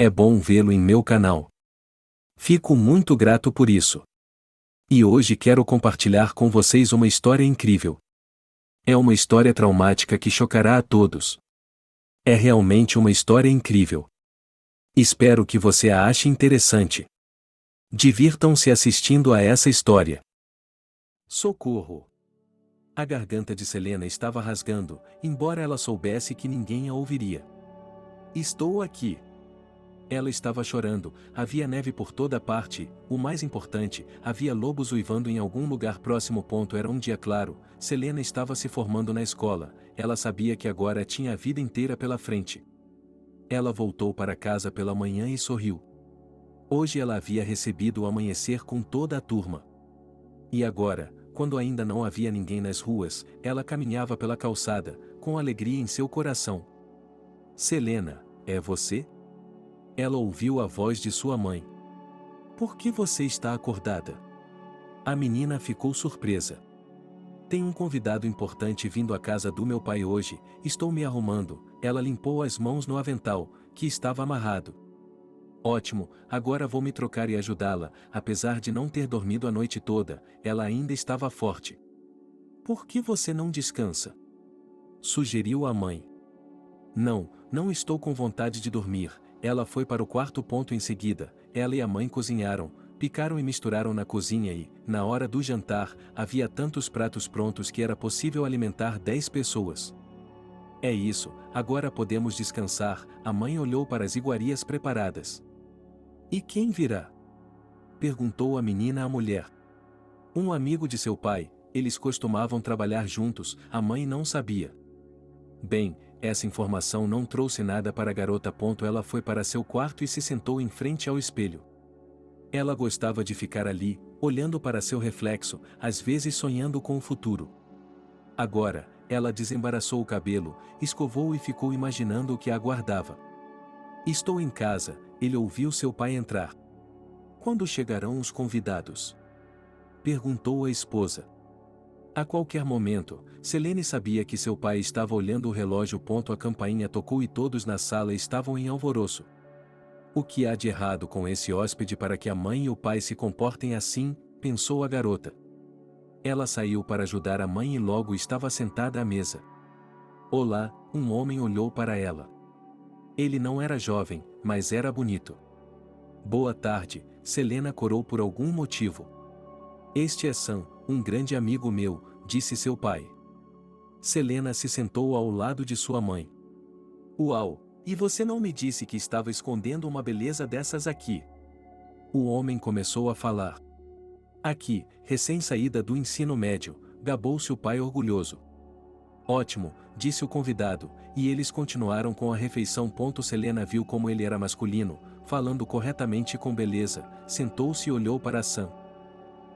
É bom vê-lo em meu canal. Fico muito grato por isso. E hoje quero compartilhar com vocês uma história incrível. É uma história traumática que chocará a todos. É realmente uma história incrível. Espero que você a ache interessante. Divirtam-se assistindo a essa história. Socorro! A garganta de Selena estava rasgando, embora ela soubesse que ninguém a ouviria. Estou aqui. Ela estava chorando, havia neve por toda parte, o mais importante, havia lobos uivando em algum lugar próximo. Era um dia claro, Selena estava se formando na escola, ela sabia que agora tinha a vida inteira pela frente. Ela voltou para casa pela manhã e sorriu. Hoje ela havia recebido o amanhecer com toda a turma. E agora, quando ainda não havia ninguém nas ruas, ela caminhava pela calçada, com alegria em seu coração. Selena, é você? Ela ouviu a voz de sua mãe. Por que você está acordada? A menina ficou surpresa. Tem um convidado importante vindo à casa do meu pai hoje, estou me arrumando. Ela limpou as mãos no avental, que estava amarrado. Ótimo, agora vou me trocar e ajudá-la. Apesar de não ter dormido a noite toda, ela ainda estava forte. Por que você não descansa? Sugeriu a mãe. Não estou com vontade de dormir. Ela foi para o quarto. Em seguida, ela e a mãe cozinharam, picaram e misturaram na cozinha e, na hora do jantar, havia tantos pratos prontos que era possível alimentar 10 pessoas. É isso, agora podemos descansar. A mãe olhou para as iguarias preparadas. E quem virá? Perguntou a menina à mulher. Um amigo de seu pai, eles costumavam trabalhar juntos, a mãe não sabia. Bem, essa informação não trouxe nada para a garota. Ela foi para seu quarto e se sentou em frente ao espelho. Ela gostava de ficar ali, olhando para seu reflexo, às vezes sonhando com o futuro. Agora, ela desembaraçou o cabelo, escovou e ficou imaginando o que a aguardava. Estou em casa, ele ouviu seu pai entrar. Quando chegarão os convidados? Perguntou a esposa. A qualquer momento, Selene sabia que seu pai estava olhando o relógio. A campainha tocou e todos na sala estavam em alvoroço. O que há de errado com esse hóspede para que a mãe e o pai se comportem assim? Pensou a garota. Ela saiu para ajudar a mãe e logo estava sentada à mesa. Olá, um homem olhou para ela. Ele não era jovem, mas era bonito. Boa tarde, Selena corou por algum motivo. Este é Sam, um grande amigo meu, disse seu pai. Selena se sentou ao lado de sua mãe. Uau, e você não me disse que estava escondendo uma beleza dessas aqui? O homem começou a falar. Aqui, recém-saída do ensino médio, gabou-se o pai orgulhoso. Ótimo, disse o convidado, e eles continuaram com a refeição. Selena viu como ele era masculino, falando corretamente com beleza, sentou-se e olhou para Sam.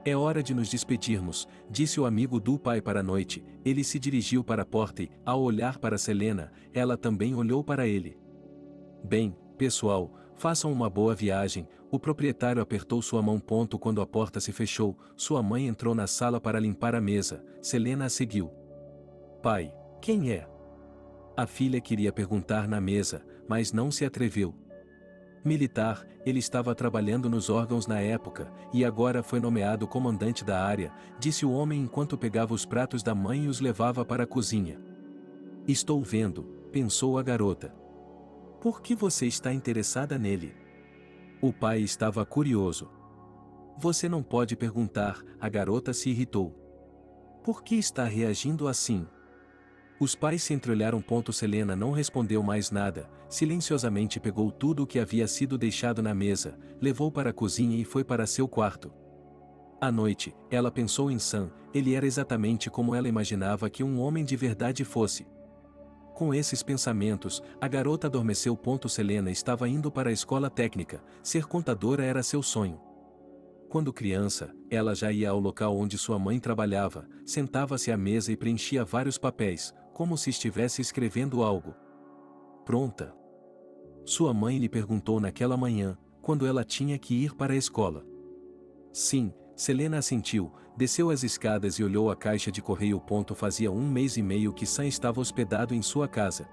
É hora de nos despedirmos, disse o amigo do pai para a noite. Ele se dirigiu para a porta e, ao olhar para Selena, ela também olhou para ele. Bem, pessoal, façam uma boa viagem. O proprietário apertou sua mão. Quando a porta se fechou, sua mãe entrou na sala para limpar a mesa. Selena a seguiu. Pai, quem é? A filha queria perguntar na mesa, mas não se atreveu. Militar, ele estava trabalhando nos órgãos na época, e agora foi nomeado comandante da área, disse o homem enquanto pegava os pratos da mãe e os levava para a cozinha. Estou vendo, pensou a garota. Por que você está interessada nele? O pai estava curioso. Você não pode perguntar, a garota se irritou. Por que está reagindo assim? Os pais se entreolharam. Selena não respondeu mais nada, silenciosamente pegou tudo o que havia sido deixado na mesa, levou para a cozinha e foi para seu quarto. À noite, ela pensou em Sam, ele era exatamente como ela imaginava que um homem de verdade fosse. Com esses pensamentos, a garota adormeceu. Selena estava indo para a escola técnica, ser contadora era seu sonho. Quando criança, ela já ia ao local onde sua mãe trabalhava, sentava-se à mesa e preenchia vários papéis, como se estivesse escrevendo algo. Pronta? Sua mãe lhe perguntou naquela manhã, quando ela tinha que ir para a escola. Sim, Selena assentiu, desceu as escadas e olhou a caixa de correio. Fazia 1 mês e meio que Sam estava hospedado em sua casa.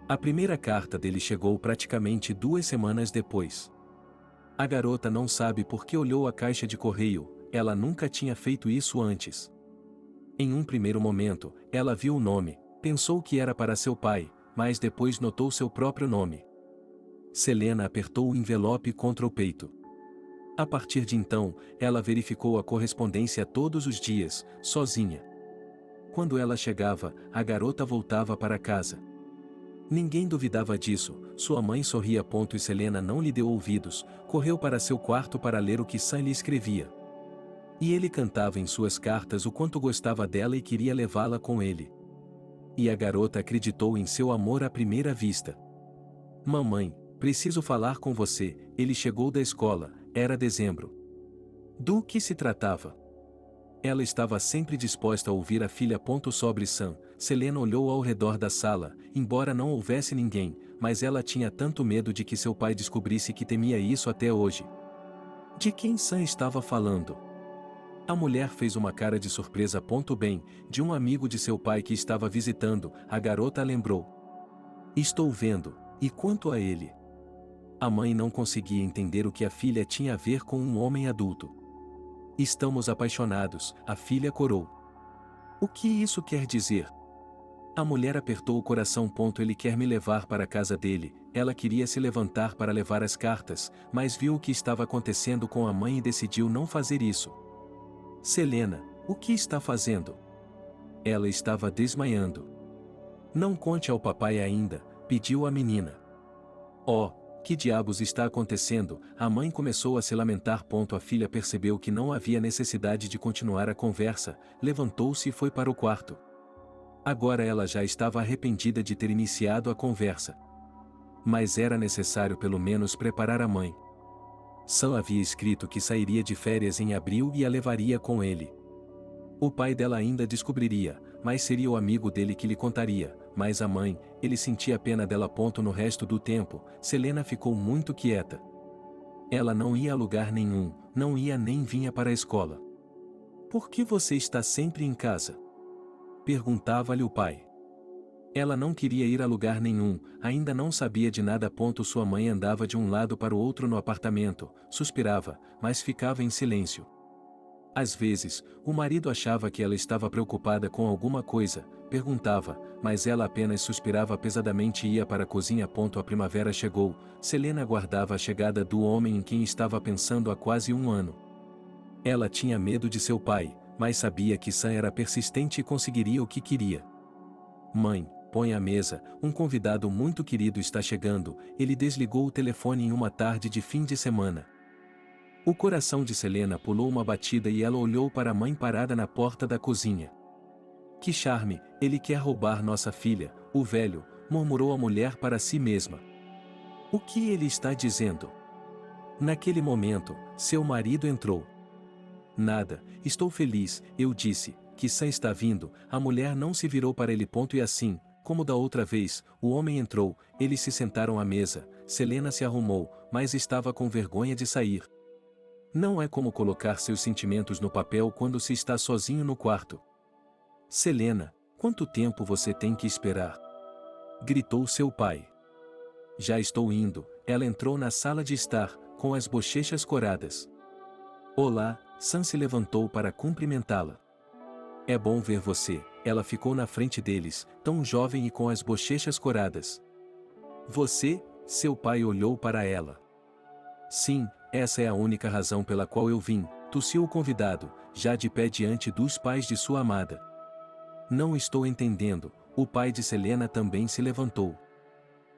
A primeira carta dele chegou praticamente 2 semanas depois. A garota não sabe por que olhou a caixa de correio, ela nunca tinha feito isso antes. Em um primeiro momento, ela viu o nome, pensou que era para seu pai, mas depois notou seu próprio nome. Selena apertou o envelope contra o peito. A partir de então, ela verificou a correspondência todos os dias, sozinha. Quando ela chegava, a garota voltava para casa. Ninguém duvidava disso, sua mãe sorria. E Selena não lhe deu ouvidos, correu para seu quarto para ler o que Sam lhe escrevia. E ele cantava em suas cartas o quanto gostava dela e queria levá-la com ele. E a garota acreditou em seu amor à primeira vista. Mamãe, preciso falar com você, ele chegou da escola, era dezembro. Do que se tratava? Ela estava sempre disposta a ouvir a filha. Sobre Sam, Selena olhou ao redor da sala, embora não houvesse ninguém, mas ela tinha tanto medo de que seu pai descobrisse que temia isso até hoje. De quem Sam estava falando? A mulher fez uma cara de surpresa. Bem, de um amigo de seu pai que estava visitando, a garota lembrou. Estou vendo, e quanto a ele? A mãe não conseguia entender o que a filha tinha a ver com um homem adulto. Estamos apaixonados, a filha corou. O que isso quer dizer? A mulher apertou o coração. Ele quer me levar para a casa dele. Ela queria se levantar para levar as cartas, mas viu o que estava acontecendo com a mãe e decidiu não fazer isso. Selena, o que está fazendo? Ela estava desmaiando. Não conte ao papai ainda, pediu a menina. Oh, que diabos está acontecendo? A mãe começou a se lamentar. A filha percebeu que não havia necessidade de continuar a conversa, levantou-se e foi para o quarto. Agora ela já estava arrependida de ter iniciado a conversa. Mas era necessário pelo menos preparar a mãe. Sam havia escrito que sairia de férias em abril e a levaria com ele. O pai dela ainda descobriria, mas seria o amigo dele que lhe contaria, mas a mãe, ele sentia pena dela. No resto do tempo, Selena ficou muito quieta. Ela não ia a lugar nenhum, não ia nem vinha para a escola. Por que você está sempre em casa? Perguntava-lhe o pai. Ela não queria ir a lugar nenhum, ainda não sabia de nada. Sua mãe andava de um lado para o outro no apartamento, suspirava, mas ficava em silêncio. Às vezes, o marido achava que ela estava preocupada com alguma coisa, perguntava, mas ela apenas suspirava pesadamente e ia para a cozinha. A primavera chegou, Selena aguardava a chegada do homem em quem estava pensando há quase um ano. Ela tinha medo de seu pai, mas sabia que Sam era persistente e conseguiria o que queria. Mãe, põe a mesa, um convidado muito querido está chegando. Ele desligou o telefone em uma tarde de fim de semana. O coração de Selena pulou uma batida e ela olhou para a mãe parada na porta da cozinha. Que charme, ele quer roubar nossa filha, o velho, murmurou a mulher para si mesma. O que ele está dizendo? Naquele momento, seu marido entrou. Nada, estou feliz, eu disse, que Sam está vindo. A mulher não se virou para ele. E assim, como da outra vez, o homem entrou, eles se sentaram à mesa. Selena se arrumou, mas estava com vergonha de sair. Não é como colocar seus sentimentos no papel quando se está sozinho no quarto. Selena, quanto tempo você tem que esperar? Gritou seu pai. Já estou indo. Ela entrou na sala de estar, com as bochechas coradas. Olá, Sam se levantou para cumprimentá-la. É bom ver você. Ela ficou na frente deles, tão jovem e com as bochechas coradas. Você? Seu pai olhou para ela. Sim, essa é a única razão pela qual eu vim, tossiu o convidado, já de pé diante dos pais de sua amada. Não estou entendendo. O pai de Selena também se levantou.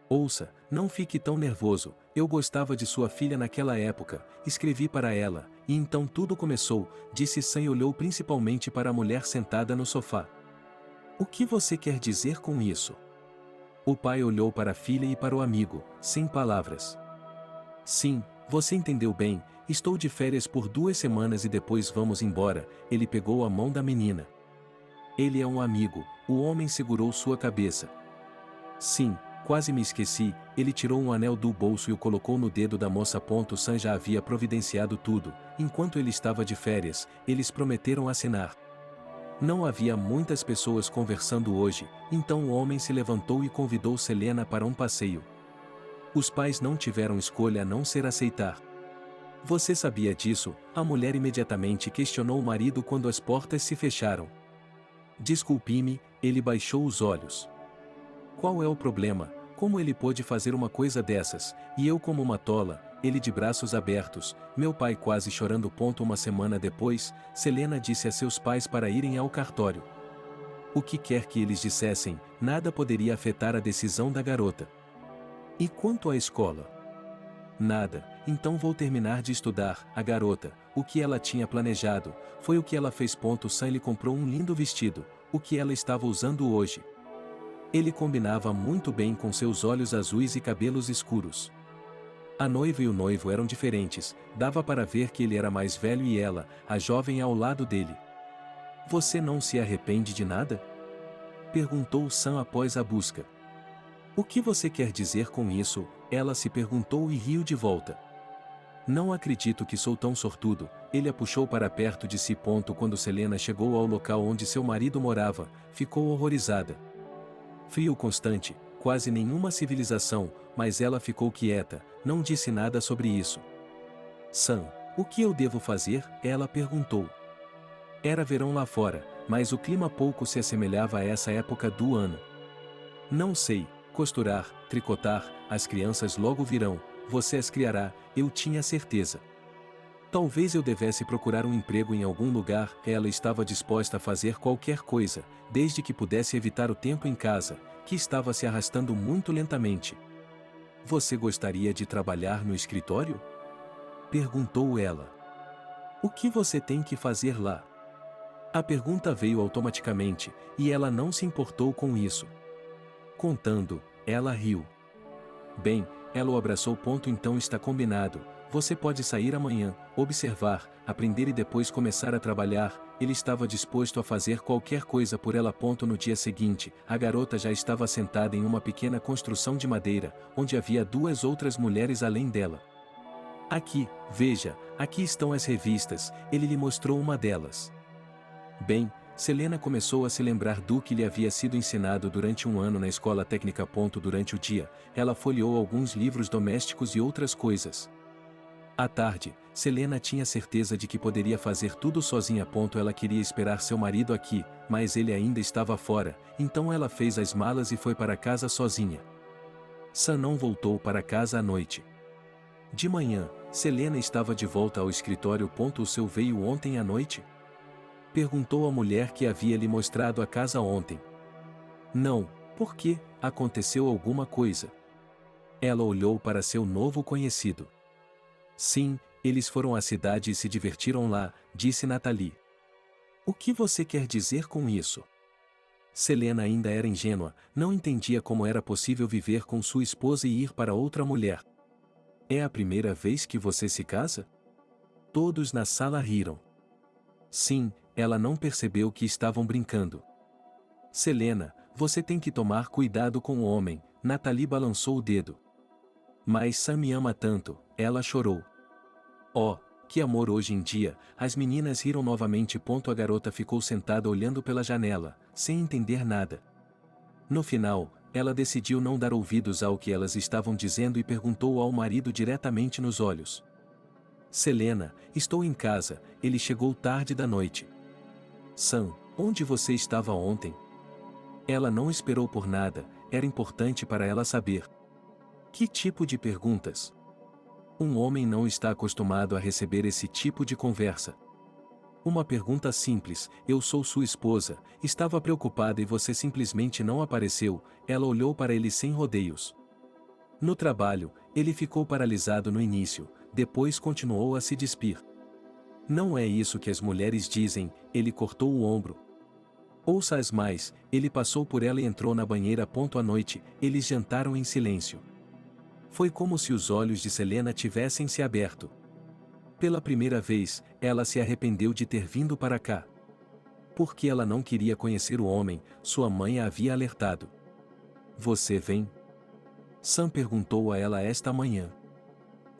Ouça, não fique tão nervoso, eu gostava de sua filha naquela época, escrevi para ela, e então tudo começou, disse Sam e olhou principalmente para a mulher sentada no sofá. O que você quer dizer com isso? O pai olhou para a filha e para o amigo, sem palavras. Sim, você entendeu bem, estou de férias por 2 semanas e depois vamos embora. Ele pegou a mão da menina. Ele é um amigo, o homem segurou sua cabeça. Sim, quase me esqueci, ele tirou um anel do bolso e o colocou no dedo da moça. Sam já havia providenciado tudo, enquanto ele estava de férias, eles prometeram assinar. Não havia muitas pessoas conversando hoje, então o homem se levantou e convidou Selena para um passeio. Os pais não tiveram escolha a não ser aceitar. Você sabia disso? A mulher imediatamente questionou o marido quando as portas se fecharam. Desculpe-me, ele baixou os olhos. Qual é o problema? Como ele pôde fazer uma coisa dessas? E eu como uma tola, ele de braços abertos, meu pai quase chorando. Uma semana depois, Selena disse a seus pais para irem ao cartório. O que quer que eles dissessem, nada poderia afetar a decisão da garota. E quanto à escola? Nada, então vou terminar de estudar. A garota, o que ela tinha planejado, foi o que ela fez. Sam lhe comprou um lindo vestido, o que ela estava usando hoje. Ele combinava muito bem com seus olhos azuis e cabelos escuros. A noiva e o noivo eram diferentes, dava para ver que ele era mais velho e ela, a jovem ao lado dele. Você não se arrepende de nada? Perguntou Sam após a busca. O que você quer dizer com isso? Ela se perguntou e riu de volta. Não acredito que sou tão sortudo, ele a puxou para perto de si. Quando Selena chegou ao local onde seu marido morava, ficou horrorizada. Frio constante, quase nenhuma civilização, mas ela ficou quieta, não disse nada sobre isso. Sam, o que eu devo fazer? Ela perguntou. Era verão lá fora, mas o clima pouco se assemelhava a essa época do ano. Não sei, costurar, tricotar, as crianças logo virão, você as criará, eu tinha certeza. Talvez eu devesse procurar um emprego em algum lugar. Ela estava disposta a fazer qualquer coisa, desde que pudesse evitar o tempo em casa, que estava se arrastando muito lentamente. Você gostaria de trabalhar no escritório? Perguntou ela. O que você tem que fazer lá? A pergunta veio automaticamente, e ela não se importou com isso. Contando, ela riu. Bem, ela o abraçou. Então está combinado. Você pode sair amanhã, observar, aprender e depois começar a trabalhar. Ele estava disposto a fazer qualquer coisa por ela. No dia seguinte, a garota já estava sentada em uma pequena construção de madeira, onde havia duas outras mulheres além dela. Aqui, veja, aqui estão as revistas, ele lhe mostrou uma delas. Bem, Selena começou a se lembrar do que lhe havia sido ensinado durante um ano na escola técnica. Durante o dia, ela folheou alguns livros domésticos e outras coisas. À tarde, Selena tinha certeza de que poderia fazer tudo sozinha. Ela queria esperar seu marido aqui, mas ele ainda estava fora, então ela fez as malas e foi para casa sozinha. Sam não voltou para casa à noite. De manhã, Selena estava de volta ao escritório. O seu veio ontem à noite? Perguntou a mulher que havia lhe mostrado a casa ontem. Não, por quê? Aconteceu alguma coisa? Ela olhou para seu novo conhecido. Sim, eles foram à cidade e se divertiram lá, disse Natalie. O que você quer dizer com isso? Selena ainda era ingênua, não entendia como era possível viver com sua esposa e ir para outra mulher. É a primeira vez que você se casa? Todos na sala riram. Sim, ela não percebeu que estavam brincando. Selena, você tem que tomar cuidado com o homem, Natalie balançou o dedo. Mas Sam me ama tanto, ela chorou. Oh, que amor hoje em dia, as meninas riram novamente. A garota ficou sentada olhando pela janela, sem entender nada. No final, ela decidiu não dar ouvidos ao que elas estavam dizendo e perguntou ao marido diretamente nos olhos. Selena, estou em casa, ele chegou tarde da noite. Sam, onde você estava ontem? Ela não esperou por nada, era importante para ela saber. Que tipo de perguntas? Um homem não está acostumado a receber esse tipo de conversa. Uma pergunta simples, eu sou sua esposa, estava preocupada e você simplesmente não apareceu. Ela olhou para ele sem rodeios. No trabalho, ele ficou paralisado no início, depois continuou a se despir. Não é isso que as mulheres dizem, ele cortou o ombro. Ouça-as mais, ele passou por ela e entrou na banheira. À noite, eles jantaram em silêncio. Foi como se os olhos de Selena tivessem se aberto. Pela primeira vez, ela se arrependeu de ter vindo para cá. Porque ela não queria conhecer o homem, sua mãe a havia alertado. Você vem? Sam perguntou a ela esta manhã.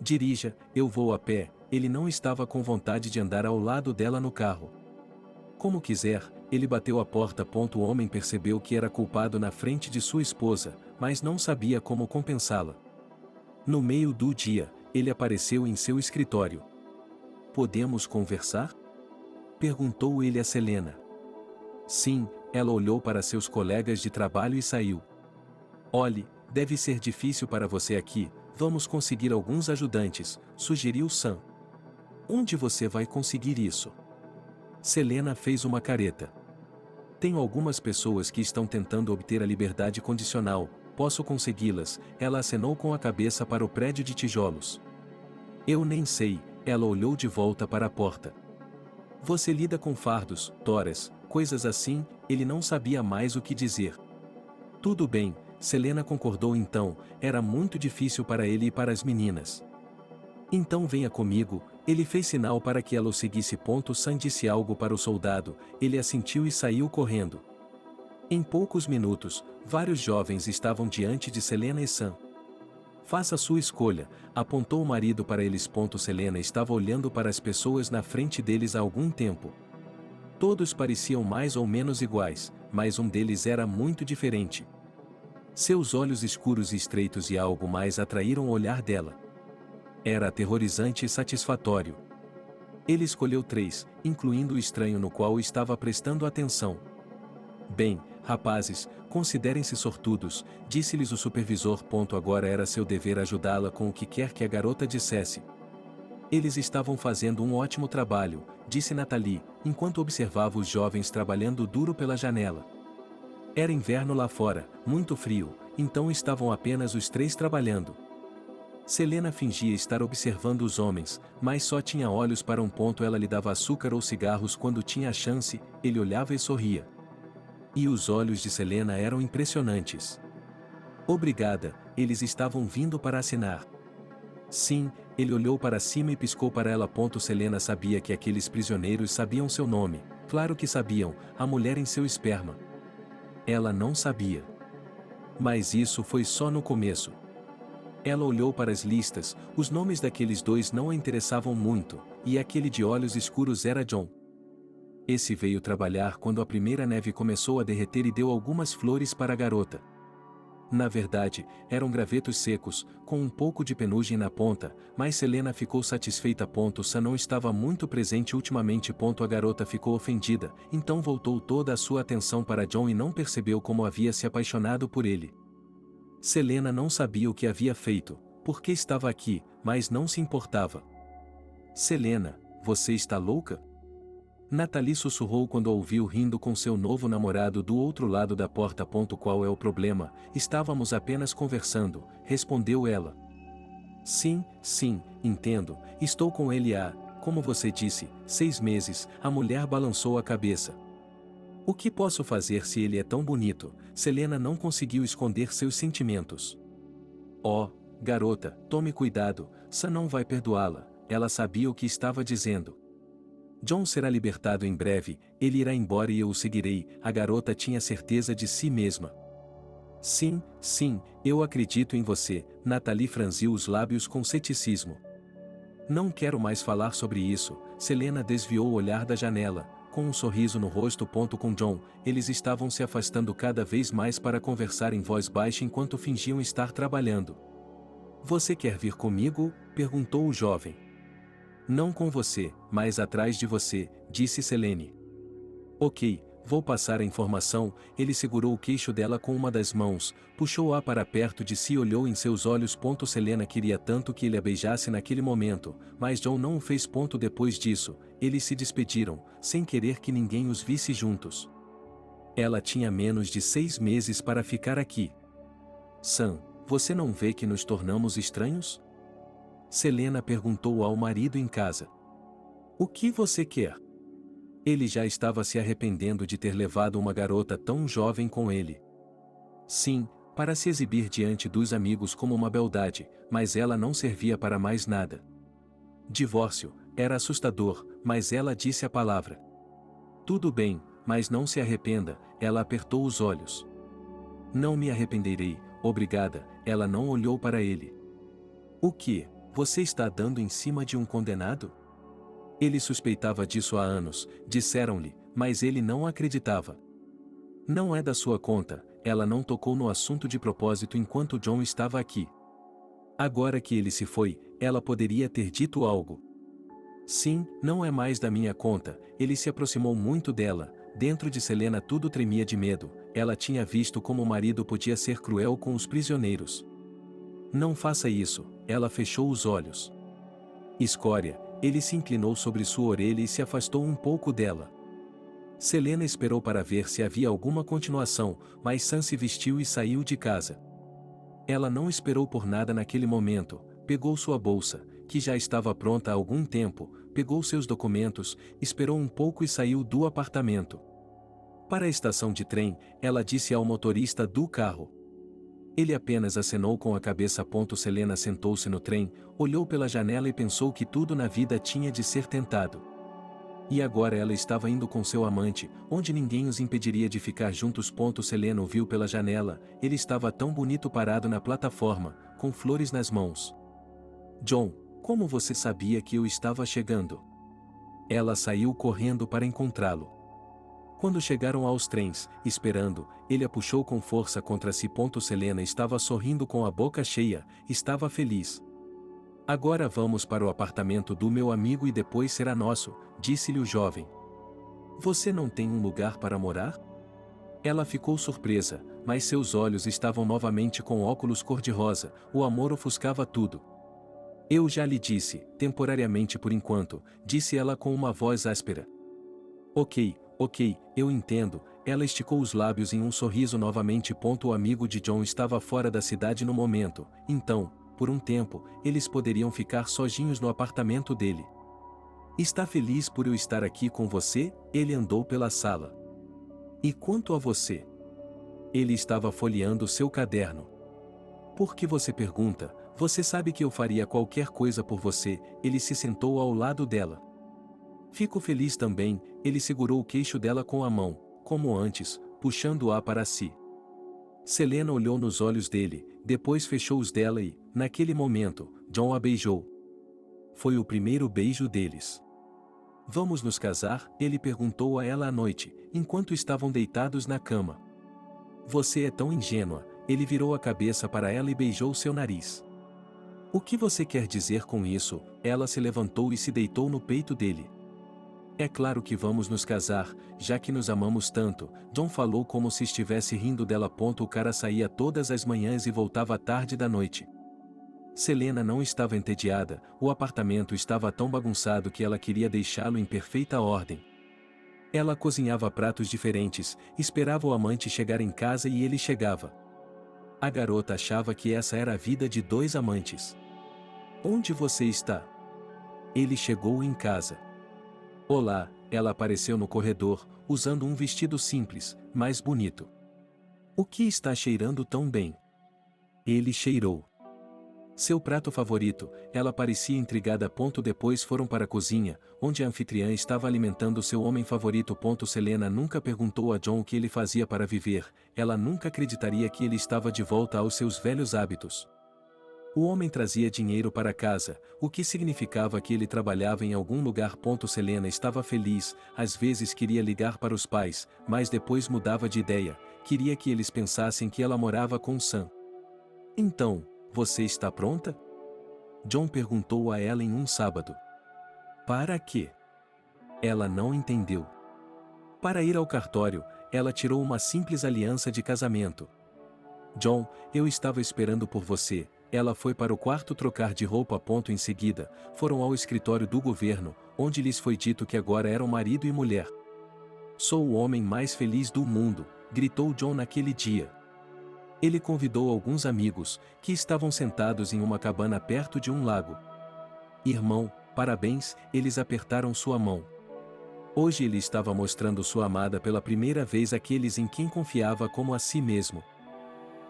Dirija, eu vou a pé. Ele não estava com vontade de andar ao lado dela no carro. Como quiser, Ele bateu a porta. O homem percebeu que era culpado na frente de sua esposa, mas não sabia como compensá-la. No meio do dia, ele apareceu em seu escritório. "Podemos conversar?" perguntou ele a Selena. Sim, ela olhou para seus colegas de trabalho e saiu. "Olhe, deve ser difícil para você aqui, vamos conseguir alguns ajudantes", sugeriu Sam. "Onde você vai conseguir isso?" Selena fez uma careta. "Tenho algumas pessoas que estão tentando obter a liberdade condicional, posso consegui-las", ela acenou com a cabeça para o prédio de tijolos. "Eu nem sei", ela olhou de volta para a porta. "Você lida com fardos, toras, coisas assim", ele não sabia mais o que dizer. "Tudo bem", Selena concordou então, era muito difícil para ele e para as meninas. "Então venha comigo", ele fez sinal para que ela o seguisse. Sam disse algo para o soldado, ele assentiu e saiu correndo. Em poucos minutos, vários jovens estavam diante de Selena e Sam. "Faça sua escolha", apontou o marido para eles. Selena estava olhando para as pessoas na frente deles há algum tempo. Todos pareciam mais ou menos iguais, mas um deles era muito diferente. Seus olhos escuros e estreitos e algo mais atraíram o olhar dela. Era aterrorizante e satisfatório. Ele escolheu 3, incluindo o estranho no qual estava prestando atenção. "Bem, rapazes, considerem-se sortudos", disse-lhes o supervisor. Agora era seu dever ajudá-la com o que quer que a garota dissesse. "Eles estavam fazendo um ótimo trabalho", disse Natalie, enquanto observava os jovens trabalhando duro pela janela. Era inverno lá fora, muito frio, então estavam apenas os 3 trabalhando. Selena fingia estar observando os homens, mas só tinha olhos para um ponto. Ela lhe dava açúcar ou cigarros quando tinha a chance, ele olhava e sorria. E os olhos de Selena eram impressionantes. "Obrigada", eles estavam vindo para assinar. "Sim", ele olhou para cima e piscou para ela. Selena sabia que aqueles prisioneiros sabiam seu nome, claro que sabiam, a mulher em seu esperma. Ela não sabia. Mas isso foi só no começo. Ela olhou para as listas, os nomes daqueles 2 não a interessavam muito, e aquele de olhos escuros era John. Esse veio trabalhar quando a primeira neve começou a derreter e deu algumas flores para a garota. Na verdade, eram gravetos secos, com um pouco de penugem na ponta, mas Selena ficou satisfeita. Sam não estava muito presente ultimamente. A garota ficou ofendida, então voltou toda a sua atenção para John e não percebeu como havia se apaixonado por ele. Selena não sabia o que havia feito, porque estava aqui, mas não se importava. "Selena, você está louca?" Natalie sussurrou quando a ouviu rindo com seu novo namorado do outro lado da porta. "Qual é o problema? Estávamos apenas conversando", respondeu ela. "Sim, entendo, estou com ele há, como você disse, 6 meses", a mulher balançou a cabeça. "O que posso fazer se ele é tão bonito?" Selena não conseguiu esconder seus sentimentos. "Oh, garota, tome cuidado, Sam não vai perdoá-la", ela sabia o que estava dizendo. "John será libertado em breve, ele irá embora e eu o seguirei", a garota tinha certeza de si mesma. Sim, eu acredito em você", Natalie franziu os lábios com ceticismo. "Não quero mais falar sobre isso", Selena desviou o olhar da janela, com um sorriso no rosto. Com John, eles estavam se afastando cada vez mais para conversar em voz baixa enquanto fingiam estar trabalhando. "Você quer vir comigo?", perguntou o jovem. "Não com você, mas atrás de você", disse Selene. "Ok, vou passar a informação", ele segurou o queixo dela com uma das mãos, puxou-a para perto de si e olhou em seus olhos. Selena queria tanto que ele a beijasse naquele momento, mas John não o fez. Depois disso, eles se despediram, sem querer que ninguém os visse juntos. Ela tinha menos de 6 meses para ficar aqui. "Sam, você não vê que nos tornamos estranhos?" Selena perguntou ao marido em casa. "O que você quer?" Ele já estava se arrependendo de ter levado uma garota tão jovem com ele. Sim, para se exibir diante dos amigos como uma beldade, mas ela não servia para mais nada. Divórcio, era assustador, mas ela disse a palavra. "Tudo bem, mas não se arrependa", ela apertou os olhos. "Não me arrependerei, obrigada", ela não olhou para ele. "O que? Você está dando em cima de um condenado?" Ele suspeitava disso há anos, disseram-lhe, mas ele não acreditava. Não é da sua conta, ela não tocou no assunto de propósito enquanto John estava aqui. Agora que ele se foi, ela poderia ter dito algo. Sim, não é mais da minha conta. Ele se aproximou muito dela. Dentro de Selena tudo tremia de medo. Ela tinha visto como o marido podia ser cruel com os prisioneiros. Não faça isso, ela fechou os olhos. Escória, ele se inclinou sobre sua orelha e se afastou um pouco dela. Selena esperou para ver se havia alguma continuação, mas Sam se vestiu e saiu de casa. Ela não esperou por nada naquele momento, pegou sua bolsa, que já estava pronta há algum tempo, pegou seus documentos, esperou um pouco e saiu do apartamento. Para a estação de trem, ela disse ao motorista do carro. Ele apenas acenou com a cabeça. Selena sentou-se no trem, olhou pela janela e pensou que tudo na vida tinha de ser tentado. E agora ela estava indo com seu amante, onde ninguém os impediria de ficar juntos. Selena o viu pela janela, ele estava tão bonito parado na plataforma, com flores nas mãos. John, como você sabia que eu estava chegando? Ela saiu correndo para encontrá-lo. Quando chegaram aos trens, esperando, ele a puxou com força contra si. Selena estava sorrindo com a boca cheia, estava feliz. Agora vamos para o apartamento do meu amigo e depois será nosso, disse-lhe o jovem. Você não tem um lugar para morar? Ela ficou surpresa, mas seus olhos estavam novamente com óculos cor-de-rosa, o amor ofuscava tudo. Eu já lhe disse, temporariamente por enquanto, disse ela com uma voz áspera. Ok, eu entendo, ela esticou os lábios em um sorriso novamente. O amigo de John estava fora da cidade no momento, então, por um tempo, eles poderiam ficar sozinhos no apartamento dele. Está feliz por eu estar aqui com você? Ele andou pela sala. E quanto a você? Ele estava folheando seu caderno. Por que você pergunta? Você sabe que eu faria qualquer coisa por você. Ele se sentou ao lado dela. Fico feliz também. Ele segurou o queixo dela com a mão, como antes, puxando-a para si. Selena olhou nos olhos dele, depois fechou os dela e, naquele momento, John a beijou. Foi o primeiro beijo deles. Vamos nos casar? Ele perguntou a ela à noite, enquanto estavam deitados na cama. Você é tão ingênua. Ele virou a cabeça para ela e beijou seu nariz. O que você quer dizer com isso? Ela se levantou e se deitou no peito dele. É claro que vamos nos casar, já que nos amamos tanto. John falou como se estivesse rindo dela. O cara saía todas as manhãs e voltava tarde da noite. Selena não estava entediada, o apartamento estava tão bagunçado que ela queria deixá-lo em perfeita ordem. Ela cozinhava pratos diferentes, esperava o amante chegar em casa e ele chegava. A garota achava que essa era a vida de dois amantes. Onde você está? Ele chegou em casa. Olá, ela apareceu no corredor, usando um vestido simples, mas bonito. O que está cheirando tão bem? Ele cheirou. Seu prato favorito, ela parecia intrigada. Depois foram para a cozinha, onde a anfitriã estava alimentando seu homem favorito. Selena nunca perguntou a John o que ele fazia para viver, ela nunca acreditaria que ele estava de volta aos seus velhos hábitos. O homem trazia dinheiro para casa, o que significava que ele trabalhava em algum lugar. Selena estava feliz, às vezes queria ligar para os pais, mas depois mudava de ideia, queria que eles pensassem que ela morava com Sam. Então, você está pronta? John perguntou a ela em um sábado. Para quê? Ela não entendeu. Para ir ao cartório, ela tirou uma simples aliança de casamento. John, eu estava esperando por você. Ela foi para o quarto trocar de roupa. Em seguida, foram ao escritório do governo, onde lhes foi dito que agora eram marido e mulher. Sou o homem mais feliz do mundo, gritou John naquele dia. Ele convidou alguns amigos, que estavam sentados em uma cabana perto de um lago. Irmão, parabéns, eles apertaram sua mão. Hoje ele estava mostrando sua amada pela primeira vez àqueles em quem confiava como a si mesmo.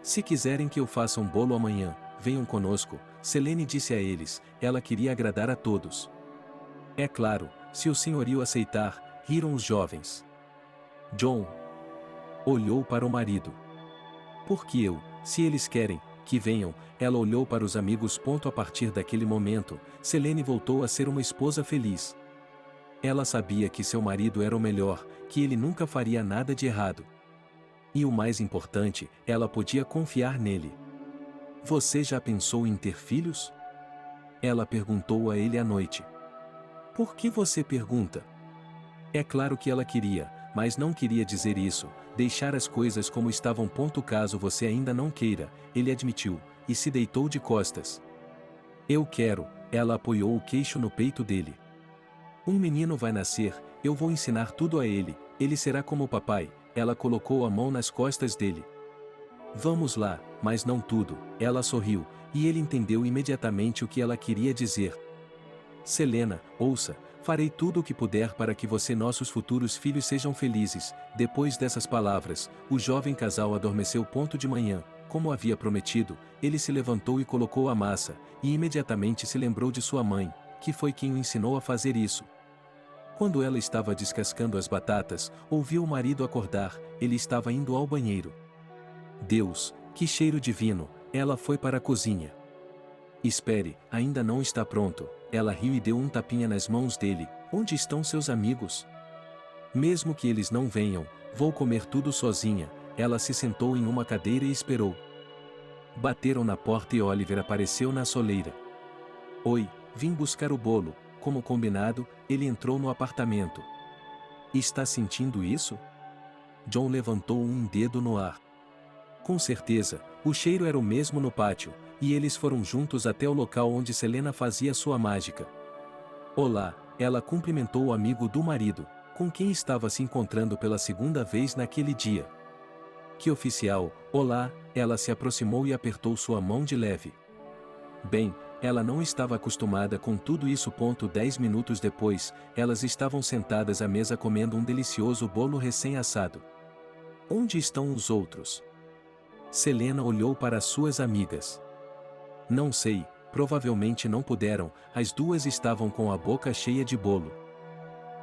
Se quiserem que eu faça um bolo amanhã, venham conosco, Selene disse a eles, ela queria agradar a todos. É claro, se o senhorio aceitar, riram os jovens. John olhou para o marido. Por que eu, se eles querem, que venham, ela olhou para os amigos. A partir daquele momento, Selene voltou a ser uma esposa feliz. Ela sabia que seu marido era o melhor, que ele nunca faria nada de errado. E o mais importante, ela podia confiar nele. Você já pensou em ter filhos? Ela perguntou a ele à noite. Por que você pergunta? É claro que ela queria, mas não queria dizer isso, deixar as coisas como estavam. Caso você ainda não queira, ele admitiu, e se deitou de costas. Eu quero, ela apoiou o queixo no peito dele. Um menino vai nascer, eu vou ensinar tudo a ele será como o papai. Ela colocou a mão nas costas dele. Vamos lá, mas não tudo, ela sorriu, e ele entendeu imediatamente o que ela queria dizer. Selena, ouça, farei tudo o que puder para que você e nossos futuros filhos sejam felizes. Depois dessas palavras, o jovem casal adormeceu. De manhã, como havia prometido, ele se levantou e colocou a massa, e imediatamente se lembrou de sua mãe, que foi quem o ensinou a fazer isso. Quando ela estava descascando as batatas, ouviu o marido acordar, ele estava indo ao banheiro. Deus, que cheiro divino, ela foi para a cozinha. Espere, ainda não está pronto. Ela riu e deu um tapinha nas mãos dele. Onde estão seus amigos? Mesmo que eles não venham, vou comer tudo sozinha. Ela se sentou em uma cadeira e esperou. Bateram na porta e Oliver apareceu na soleira. Oi, vim buscar o bolo. Como combinado, ele entrou no apartamento. Está sentindo isso? John levantou um dedo no ar. Com certeza, o cheiro era o mesmo no pátio, e eles foram juntos até o local onde Selena fazia sua mágica. Olá, ela cumprimentou o amigo do marido, com quem estava se encontrando pela segunda vez naquele dia. Que oficial, olá, ela se aproximou e apertou sua mão de leve. Bem, ela não estava acostumada com tudo isso. 10 minutos depois, elas estavam sentadas à mesa comendo um delicioso bolo recém-assado. Onde estão os outros? Selena olhou para suas amigas. Não sei, provavelmente não puderam, as duas estavam com a boca cheia de bolo.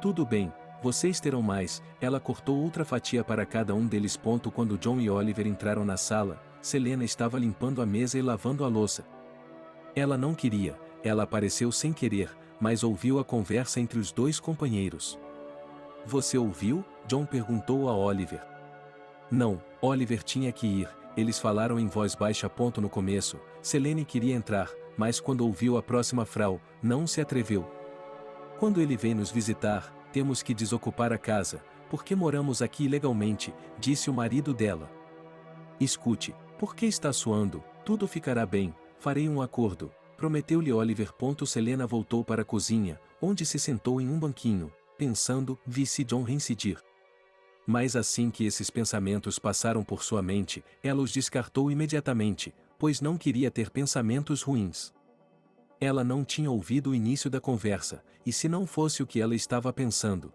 Tudo bem, vocês terão mais. Ela cortou outra fatia para cada um deles. Quando John e Oliver entraram na sala, Selena estava limpando a mesa e lavando a louça. Ela não queria, ela apareceu sem querer, mas ouviu a conversa entre os dois companheiros. Você ouviu? John perguntou a Oliver. Não, Oliver tinha que ir, eles falaram em voz baixa. No começo, Selene queria entrar, mas quando ouviu a próxima frau, não se atreveu. Quando ele vem nos visitar, temos que desocupar a casa, porque moramos aqui ilegalmente, disse o marido dela. Escute, por que está suando? Tudo ficará bem, farei um acordo, prometeu-lhe Oliver. Selena voltou para a cozinha, onde se sentou em um banquinho, pensando, vi-se John reincidir. Mas assim que esses pensamentos passaram por sua mente, ela os descartou imediatamente, pois não queria ter pensamentos ruins. Ela não tinha ouvido o início da conversa, e se não fosse o que ela estava pensando?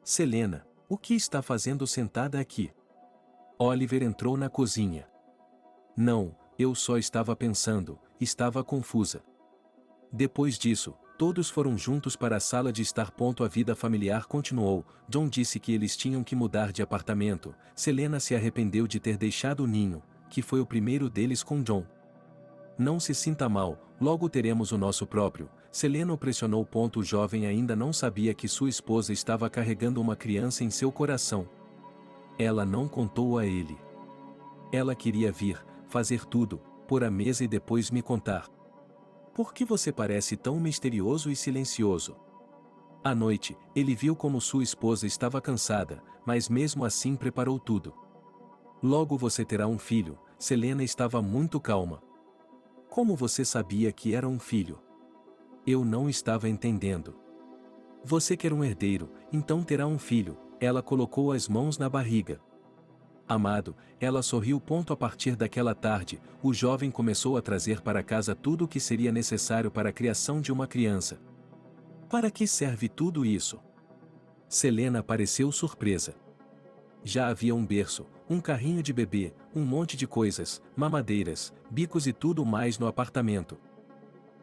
Selena, o que está fazendo sentada aqui? Oliver entrou na cozinha. Não, eu só estava pensando, estava confusa. Depois disso, todos foram juntos para a sala de estar. A vida familiar continuou. John disse que eles tinham que mudar de apartamento. Selena se arrependeu de ter deixado o ninho, que foi o primeiro deles com John. Não se sinta mal, logo teremos o nosso próprio. Selena o pressionou. O jovem ainda não sabia que sua esposa estava carregando uma criança em seu coração. Ela não contou a ele. Ela queria vir, fazer tudo, pôr a mesa e depois me contar. Por que você parece tão misterioso e silencioso? À noite, ele viu como sua esposa estava cansada, mas mesmo assim preparou tudo. Logo você terá um filho. Selena estava muito calma. Como você sabia que era um filho? Eu não estava entendendo. Você quer um herdeiro, então terá um filho. Ela colocou as mãos na barriga. Amado, ela sorriu. A partir daquela tarde, o jovem começou a trazer para casa tudo o que seria necessário para a criação de uma criança. Para que serve tudo isso? Selena pareceu surpresa. Já havia um berço, um carrinho de bebê, um monte de coisas, mamadeiras, bicos e tudo mais no apartamento.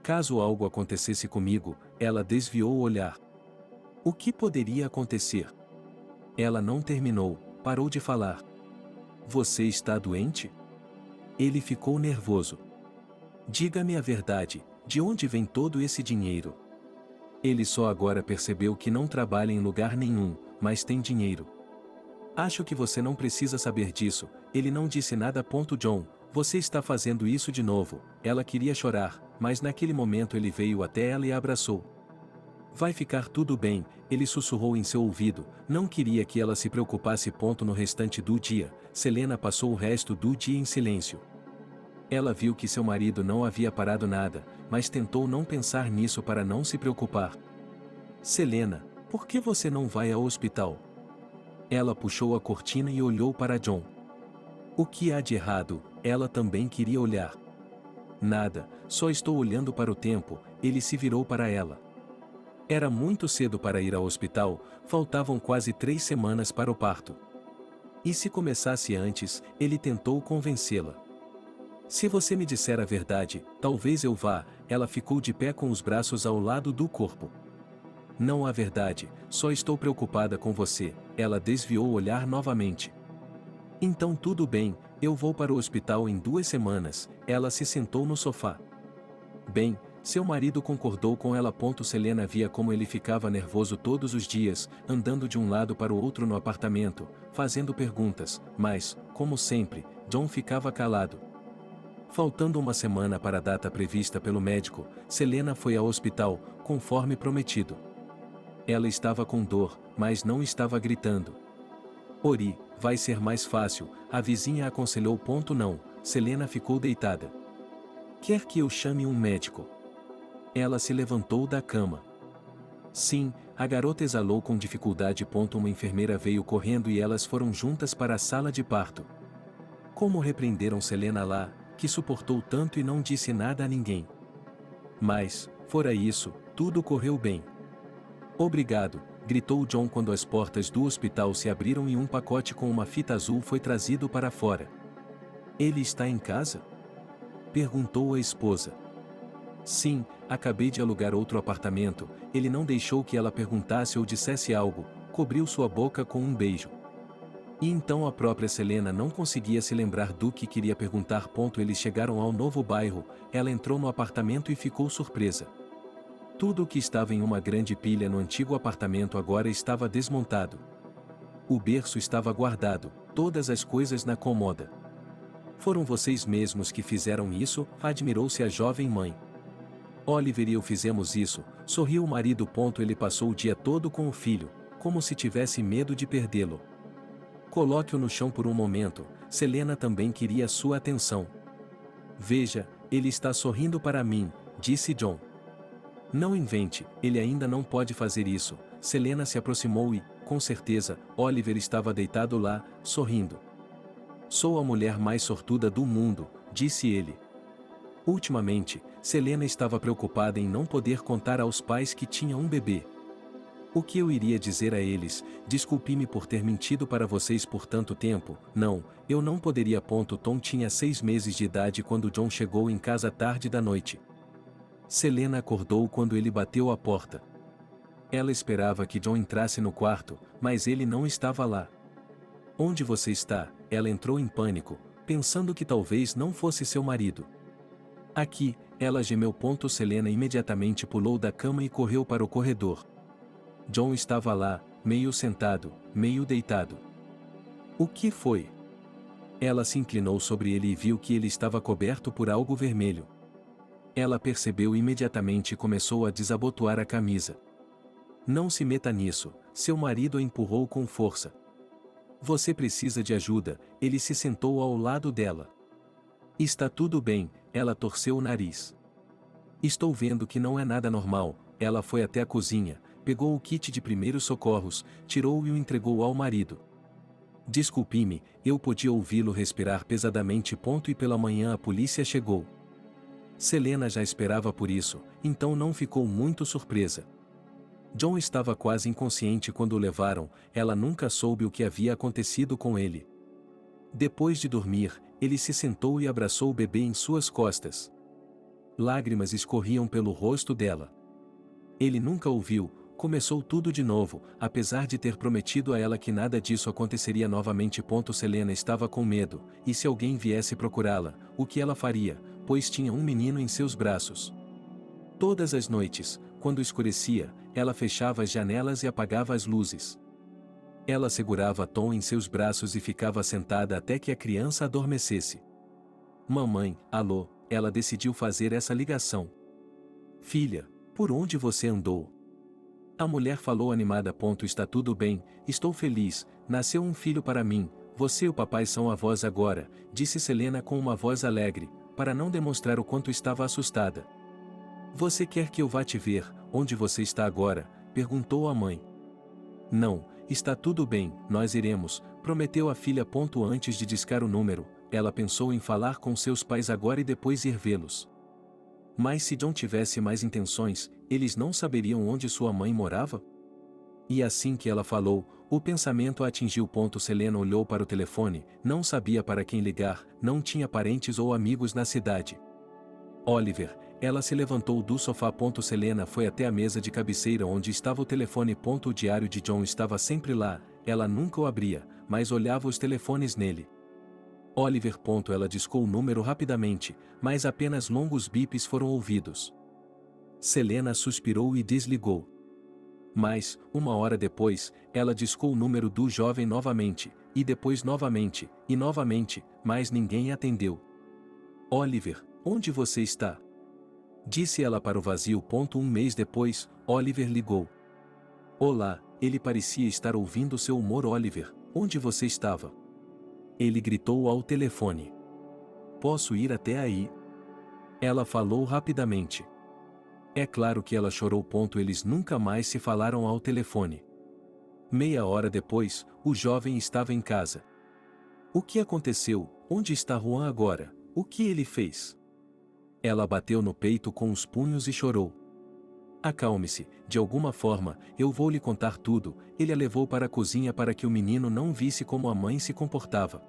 Caso algo acontecesse comigo, ela desviou o olhar. O que poderia acontecer? Ela não terminou, parou de falar. Você está doente? Ele ficou nervoso. Diga-me a verdade, de onde vem todo esse dinheiro? Ele só agora percebeu que não trabalha em lugar nenhum, mas tem dinheiro. Acho que você não precisa saber disso, ele não disse nada. John, você está fazendo isso de novo. Ela queria chorar, mas naquele momento ele veio até ela e a abraçou. Vai ficar tudo bem, ele sussurrou em seu ouvido, não queria que ela se preocupasse. No restante do dia, Selena passou o resto do dia em silêncio. Ela viu que seu marido não havia parado nada, mas tentou não pensar nisso para não se preocupar. Selena, por que você não vai ao hospital? Ela puxou a cortina e olhou para John. O que há de errado? Ela também queria olhar. Nada, só estou olhando para o tempo. Ele se virou para ela. Era muito cedo para ir ao hospital, faltavam quase 3 semanas para o parto. E se começasse antes, ele tentou convencê-la. Se você me disser a verdade, talvez eu vá. Ela ficou de pé com os braços ao lado do corpo. Não há verdade, só estou preocupada com você. Ela desviou o olhar novamente. Então tudo bem, eu vou para o hospital em 2 semanas. Ela se sentou no sofá. Bem, seu marido concordou com ela. Selena via como ele ficava nervoso todos os dias, andando de um lado para o outro no apartamento, fazendo perguntas, mas, como sempre, John ficava calado. Faltando uma semana para a data prevista pelo médico, Selena foi ao hospital, conforme prometido. Ela estava com dor, mas não estava gritando. Ori, vai ser mais fácil, a vizinha aconselhou. Não, Selena ficou deitada. Quer que eu chame um médico? Ela se levantou da cama. Sim, a garota exalou com dificuldade. Uma enfermeira veio correndo e elas foram juntas para a sala de parto. Como repreenderam Selena lá, que suportou tanto e não disse nada a ninguém. Mas, fora isso, tudo correu bem. Obrigado, gritou John quando as portas do hospital se abriram e um pacote com uma fita azul foi trazido para fora. Ele está em casa? Perguntou a esposa. Sim, acabei de alugar outro apartamento. Ele não deixou que ela perguntasse ou dissesse algo, cobriu sua boca com um beijo. E então a própria Selena não conseguia se lembrar do que queria perguntar. Eles chegaram ao novo bairro, ela entrou no apartamento e ficou surpresa. Tudo o que estava em uma grande pilha no antigo apartamento agora estava desmontado. O berço estava guardado, todas as coisas na cômoda. Foram vocês mesmos que fizeram isso? Admirou-se a jovem mãe. Oliver e eu fizemos isso, sorriu o marido. Ele passou o dia todo com o filho, como se tivesse medo de perdê-lo. Coloque-o no chão por um momento. Selena também queria sua atenção. Veja, ele está sorrindo para mim, disse John. Não invente, ele ainda não pode fazer isso. Selena se aproximou e, com certeza, Oliver estava deitado lá, sorrindo. Sou a mulher mais sortuda do mundo, disse ele. Ultimamente, Selena estava preocupada em não poder contar aos pais que tinha um bebê. O que eu iria dizer a eles? Desculpe-me por ter mentido para vocês por tanto tempo. Não, eu não poderia. Tom tinha 6 meses de idade quando John chegou em casa tarde da noite. Selena acordou quando ele bateu a porta. Ela esperava que John entrasse no quarto, mas ele não estava lá. Onde você está? Ela entrou em pânico, pensando que talvez não fosse seu marido. Aqui, ela gemeu. Selena imediatamente pulou da cama e correu para o corredor. John estava lá, meio sentado, meio deitado. O que foi? Ela se inclinou sobre ele e viu que ele estava coberto por algo vermelho. Ela percebeu imediatamente e começou a desabotoar a camisa. Não se meta nisso, seu marido a empurrou com força. Você precisa de ajuda. Ele se sentou ao lado dela. Está tudo bem, ela torceu o nariz. Estou vendo que não é nada normal. Ela foi até a cozinha, pegou o kit de primeiros socorros, tirou-o e o entregou ao marido. Desculpe-me, eu podia ouvi-lo respirar pesadamente. E pela manhã a polícia chegou. Selena já esperava por isso, então não ficou muito surpresa. John estava quase inconsciente quando o levaram, ela nunca soube o que havia acontecido com ele. Depois de dormir, ele se sentou e abraçou o bebê em suas costas. Lágrimas escorriam pelo rosto dela. Ele nunca ouviu, começou tudo de novo, apesar de ter prometido a ela que nada disso aconteceria novamente. Selena estava com medo, e se alguém viesse procurá-la, o que ela faria, pois tinha um menino em seus braços. Todas as noites, quando escurecia, ela fechava as janelas e apagava as luzes. Ela segurava Tom em seus braços e ficava sentada até que a criança adormecesse. Mamãe, alô, ela decidiu fazer essa ligação. Filha, por onde você andou? A mulher falou animada. Está tudo bem, estou feliz, nasceu um filho para mim, você e o papai são avós agora, disse Selena com uma voz alegre, para não demonstrar o quanto estava assustada. Você quer que eu vá te ver, onde você está agora? Perguntou a mãe. Não, está tudo bem, nós iremos, prometeu a filha. Antes de discar o número, ela pensou em falar com seus pais agora e depois ir vê-los. Mas se John tivesse mais intenções, eles não saberiam onde sua mãe morava? E assim que ela falou, o pensamento a atingiu. Selena olhou para o telefone, não sabia para quem ligar, não tinha parentes ou amigos na cidade. Oliver, ela se levantou do sofá. Selena foi até a mesa de cabeceira onde estava o telefone. O diário de John estava sempre lá, ela nunca o abria, mas olhava os telefones nele. Oliver. Ela discou o número rapidamente, mas apenas longos bips foram ouvidos. Selena suspirou e desligou. Mas, uma hora depois, ela discou o número do jovem novamente, e depois novamente, e novamente, mas ninguém atendeu. Oliver, onde você está? Disse ela para o vazio. Um mês depois, Oliver ligou. Olá, ele parecia estar ouvindo seu humor. Oliver, onde você estava? Ele gritou ao telefone. Posso ir até aí? Ela falou rapidamente. É claro que ela chorou. Eles nunca mais se falaram ao telefone. Meia hora depois, o jovem estava em casa. O que aconteceu? Onde está Juan agora? O que ele fez? Ela bateu no peito com os punhos e chorou. Acalme-se, de alguma forma, eu vou lhe contar tudo. Ele a levou para a cozinha para que o menino não visse como a mãe se comportava.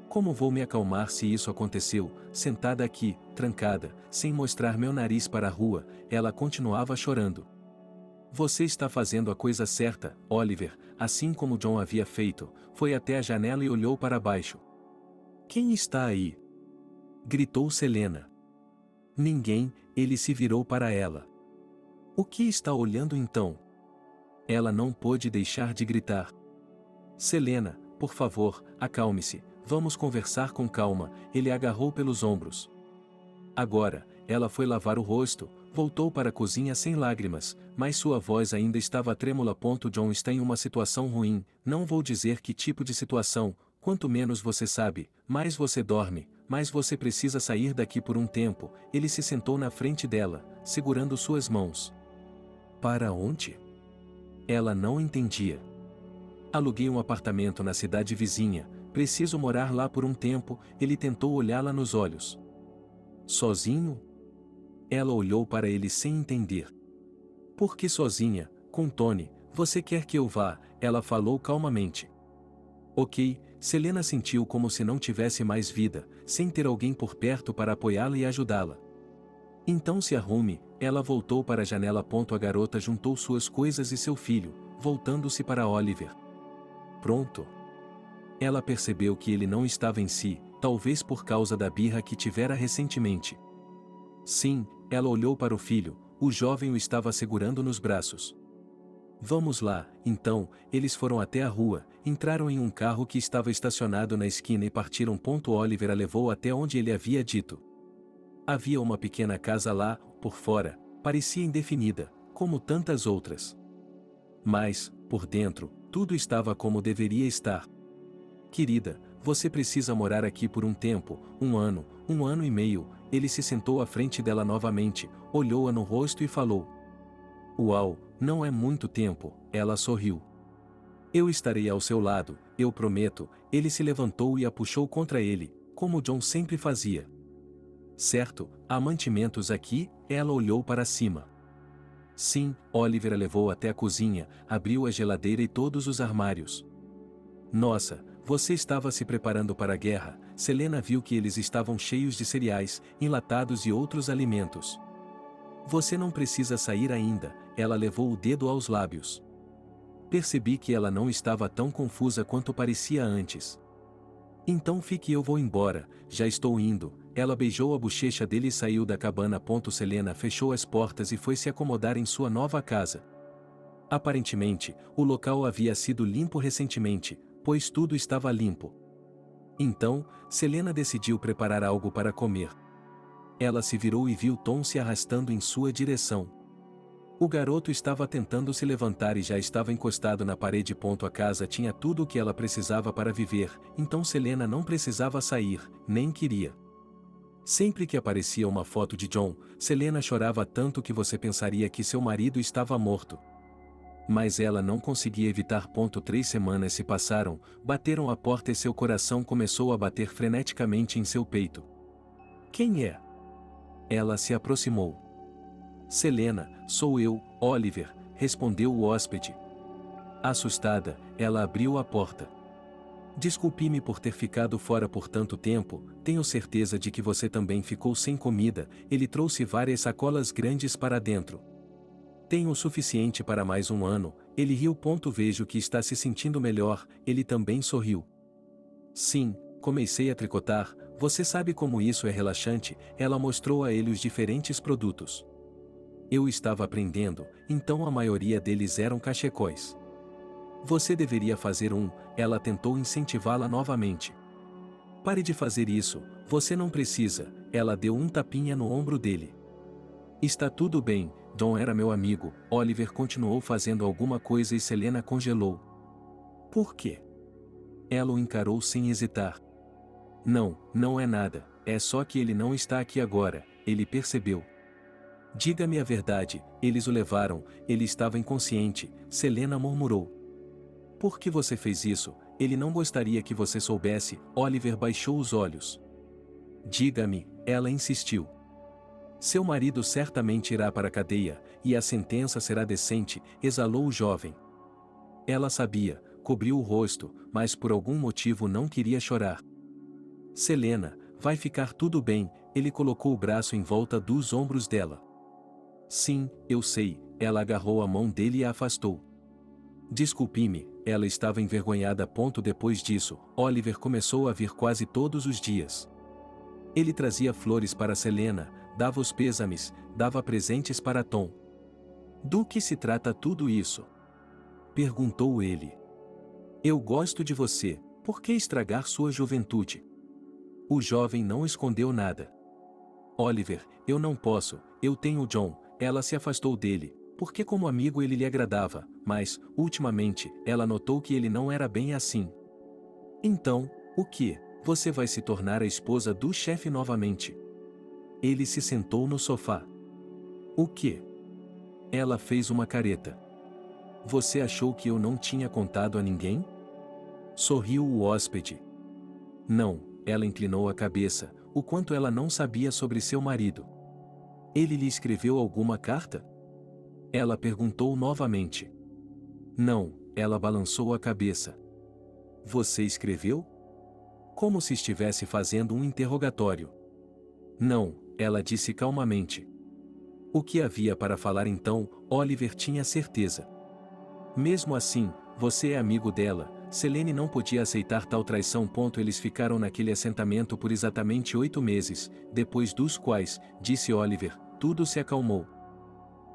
Como vou me acalmar se isso aconteceu? Sentada aqui, trancada, sem mostrar meu nariz para a rua, ela continuava chorando. Você está fazendo a coisa certa, Oliver, assim como John havia feito, foi até a janela e olhou para baixo. Quem está aí? Gritou Selena. Ninguém, ele se virou para ela. O que está olhando então? Ela não pôde deixar de gritar. Selena, por favor, acalme-se, vamos conversar com calma. Ele a agarrou pelos ombros. Agora, ela foi lavar o rosto, voltou para a cozinha sem lágrimas, mas sua voz ainda estava trêmula. John está em uma situação ruim, não vou dizer que tipo de situação, quanto menos você sabe, mais você dorme, mas você precisa sair daqui por um tempo. Ele se sentou na frente dela, segurando suas mãos. Para onde? Ela não entendia. Aluguei um apartamento na cidade vizinha, preciso morar lá por um tempo. Ele tentou olhá-la nos olhos. Sozinho? Ela olhou para ele sem entender. Por que sozinha, com Tony? Você quer que eu vá? Ela falou calmamente. Ok, Selena sentiu como se não tivesse mais vida, sem ter alguém por perto para apoiá-la e ajudá-la. Então se arrume, ela voltou para a janela. A garota juntou suas coisas e seu filho, voltando-se para Oliver. Pronto. Ela percebeu que ele não estava em si, talvez por causa da birra que tivera recentemente. Sim, ela olhou para o filho, o jovem o estava segurando nos braços. Vamos lá, então, eles foram até a rua, entraram em um carro que estava estacionado na esquina e partiram. Oliver a levou até onde ele havia dito. Havia uma pequena casa lá, por fora, parecia indefinida, como tantas outras. Mas, por dentro, tudo estava como deveria estar. Querida, você precisa morar aqui por um tempo, um ano e meio. Ele se sentou à frente dela novamente, olhou-a no rosto e falou. Uau, não é muito tempo, ela sorriu. Eu estarei ao seu lado, eu prometo. Ele se levantou e a puxou contra ele, como John sempre fazia. Certo, há mantimentos aqui? Ela olhou para cima. Sim, Oliver a levou até a cozinha, abriu a geladeira e todos os armários. Nossa, você estava se preparando para a guerra. Selena viu que eles estavam cheios de cereais, enlatados e outros alimentos. Você não precisa sair ainda, ela levou o dedo aos lábios. Percebi que ela não estava tão confusa quanto parecia antes. Então fique, eu vou embora, já estou indo. ela beijou a bochecha dele e saiu da cabana. Selena fechou as portas e foi se acomodar em sua nova casa. Aparentemente, o local havia sido limpo recentemente, pois tudo estava limpo. Então, Selena decidiu preparar algo para comer. Ela se virou e viu Tom se arrastando em sua direção. O garoto estava tentando se levantar e já estava encostado na parede. A casa tinha tudo o que ela precisava para viver, então Selena não precisava sair, nem queria. Sempre que aparecia uma foto de John, Selena chorava tanto que você pensaria que seu marido estava morto. Mas ela não conseguia evitar. 3 semanas se passaram, bateram à porta e seu coração começou a bater freneticamente em seu peito. Quem é? Ela se aproximou. Selena, sou eu, Oliver, respondeu o hóspede. Assustada, ela abriu a porta. Desculpe-me por ter ficado fora por tanto tempo, tenho certeza de que você também ficou sem comida. Ele trouxe várias sacolas grandes para dentro. Tenho o suficiente para mais um ano. Ele riu. Vejo que está se sentindo melhor. Ele também sorriu. Sim, comecei a tricotar, você sabe como isso é relaxante. Ela mostrou a ele os diferentes produtos. Eu estava aprendendo, então a maioria deles eram cachecóis. Você deveria fazer um, ela tentou incentivá-la novamente. Pare de fazer isso, você não precisa, ela deu um tapinha no ombro dele. Está tudo bem, John era meu amigo. Oliver continuou fazendo alguma coisa e Selena congelou. Por quê? Ela o encarou sem hesitar. Não, não é nada, é só que ele não está aqui agora, ele percebeu. Diga-me a verdade, eles o levaram, ele estava inconsciente, Selena murmurou. Por que você fez isso? Ele não gostaria que você soubesse. Oliver baixou os olhos. Diga-me, ela insistiu. Seu marido certamente irá para a cadeia, e a sentença será decente, exalou o jovem. Ela sabia, cobriu o rosto, mas por algum motivo não queria chorar. Selena, vai ficar tudo bem, ele colocou o braço em volta dos ombros dela. Sim, eu sei, ela agarrou a mão dele e a afastou. Desculpe-me, ela estava envergonhada. Depois disso, Oliver começou a vir quase todos os dias. Ele trazia flores para Selena, dava os pêsames, dava presentes para Tom. Do que se trata tudo isso? Perguntou ele. Eu gosto de você, por que estragar sua juventude? O jovem não escondeu nada. Oliver, eu não posso, eu tenho John. Ela se afastou dele, porque como amigo ele lhe agradava, mas, ultimamente, ela notou que ele não era bem assim. Então, o que? Você vai se tornar a esposa do chefe novamente? Ele se sentou no sofá. O que? Ela fez uma careta. Você achou que eu não tinha contado a ninguém? Sorriu o hóspede. Não, ela inclinou a cabeça, o quanto ela não sabia sobre seu marido. Ele lhe escreveu alguma carta? Ela perguntou novamente. Não, ela balançou a cabeça. Você escreveu? Como se estivesse fazendo um interrogatório. Não, ela disse calmamente. O que havia para falar então? Oliver tinha certeza. Mesmo assim, você é amigo dela. Selene não podia aceitar tal traição. Eles ficaram naquele assentamento por exatamente 8 meses, depois dos quais, disse Oliver, tudo se acalmou.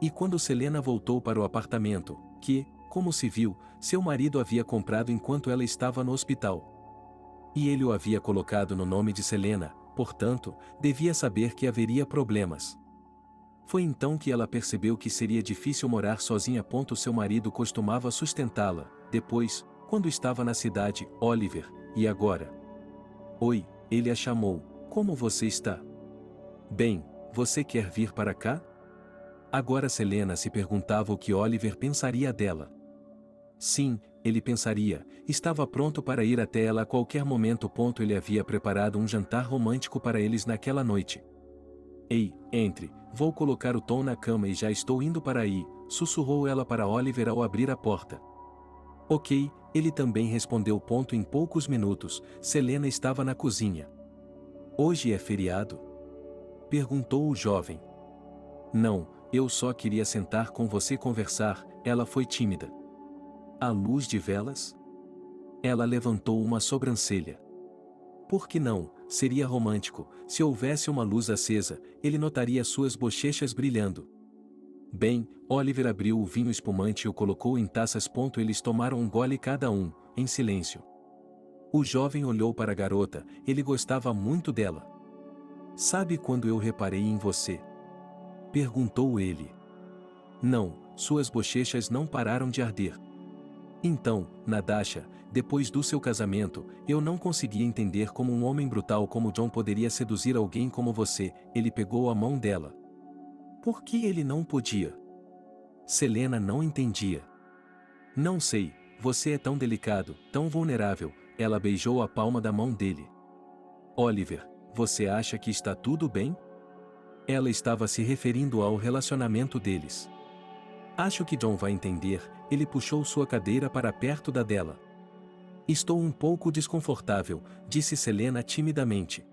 E quando Selena voltou para o apartamento, que, como se viu, seu marido havia comprado enquanto ela estava no hospital. E ele o havia colocado no nome de Selena, portanto, devia saber que haveria problemas. Foi então que ela percebeu que seria difícil morar sozinha. Seu marido costumava sustentá-la. Depois, quando estava na cidade, Oliver, e agora? Oi, ele a chamou. Como você está? Bem, você quer vir para cá? Agora Selena se perguntava o que Oliver pensaria dela. Sim, ele pensaria, estava pronto para ir até ela a qualquer momento. Ele havia preparado um jantar romântico para eles naquela noite. Ei, entre, vou colocar o Tom na cama e já estou indo para aí, sussurrou ela para Oliver ao abrir a porta. Ok, ele também respondeu. Em poucos minutos, Selena estava na cozinha. Hoje é feriado? Perguntou o jovem. Não, eu só queria sentar com você e conversar, ela foi tímida. À luz de velas? Ela levantou uma sobrancelha. Por que não? Seria romântico. Se houvesse uma luz acesa, ele notaria suas bochechas brilhando. Bem, Oliver abriu o vinho espumante e o colocou em taças. Eles tomaram um gole cada um, em silêncio. O jovem olhou para a garota, ele gostava muito dela. Sabe quando eu reparei em você? Perguntou ele. Não, suas bochechas não pararam de arder. Então, Nadasha, depois do seu casamento, eu não conseguia entender como um homem brutal como John poderia seduzir alguém como você. Ele pegou a mão dela. Por que ele não podia? Selena não entendia. Não sei, você é tão delicado, tão vulnerável. Ela beijou a palma da mão dele. Oliver, você acha que está tudo bem? Ela estava se referindo ao relacionamento deles. Acho que John vai entender. Ele puxou sua cadeira para perto da dela. Estou um pouco desconfortável, disse Selena timidamente.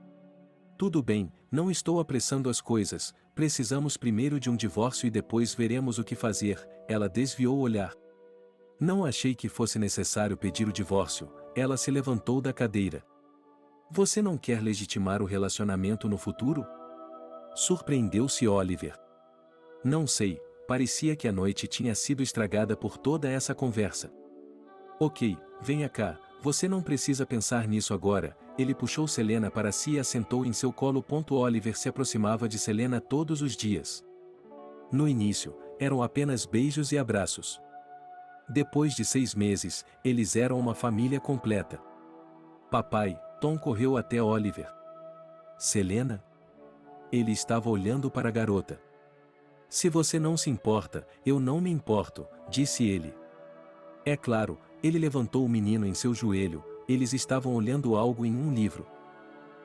Tudo bem, não estou apressando as coisas, precisamos primeiro de um divórcio e depois veremos o que fazer. Ela desviou o olhar. Não achei que fosse necessário pedir o divórcio. Ela se levantou da cadeira. Você não quer legitimar o relacionamento no futuro? Surpreendeu-se Oliver. Não sei, parecia que a noite tinha sido estragada por toda essa conversa. Ok, venha cá, você não precisa pensar nisso agora. Ele puxou Selena para si e a sentou em seu colo. Oliver se aproximava de Selena todos os dias. No início, eram apenas beijos e abraços. Depois de 6 meses, eles eram uma família completa. Papai, Tom correu até Oliver. Selena? Ele estava olhando para a garota. Se você não se importa, eu não me importo, disse ele. É claro, ele levantou o menino em seu joelho, eles estavam olhando algo em um livro.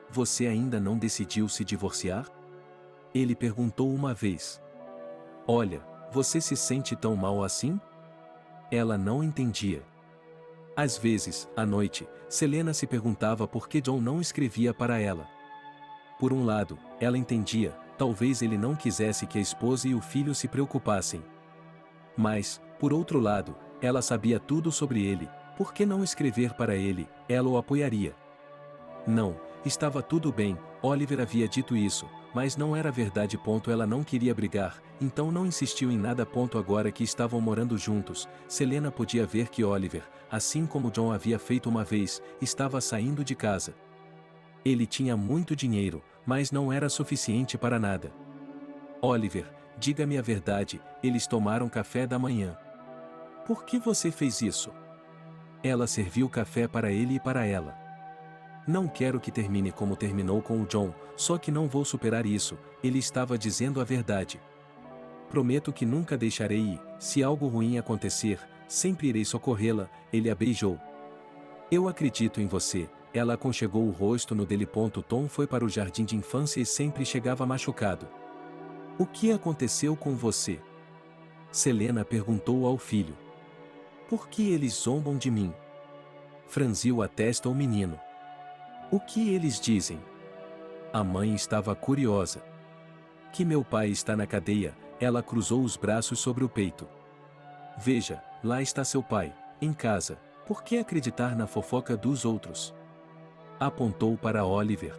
Você ainda não decidiu se divorciar? Ele perguntou uma vez. Olha, você se sente tão mal assim? Ela não entendia. Às vezes, à noite, Selena se perguntava por que John não escrevia para ela. Por um lado, ela entendia, talvez ele não quisesse que a esposa e o filho se preocupassem. Mas, por outro lado, ela sabia tudo sobre ele, por que não escrever para ele? Ela o apoiaria. Não, estava tudo bem, Oliver havia dito isso, mas não era verdade. Ela não queria brigar, então não insistiu em nada. Agora que estavam morando juntos, Selena podia ver que Oliver, assim como John havia feito uma vez, estava saindo de casa. Ele tinha muito dinheiro, mas não era suficiente para nada. Oliver, diga-me a verdade, eles tomaram café da manhã. Por que você fez isso? Ela serviu café para ele e para ela. Não quero que termine como terminou com o John, só que não vou superar isso. Ele estava dizendo a verdade. Prometo que nunca deixarei ir. Se algo ruim acontecer, sempre irei socorrê-la. Ele a beijou. Eu acredito em você. Ela aconchegou o rosto no dele. Tom foi para o jardim de infância e sempre chegava machucado. O que aconteceu com você? Selena perguntou ao filho. Por que eles zombam de mim? Franziu a testa o menino. O que eles dizem? A mãe estava curiosa. Que meu pai está na cadeia. Ela cruzou os braços sobre o peito. Veja, lá está seu pai, em casa. Por que acreditar na fofoca dos outros? Apontou para Oliver.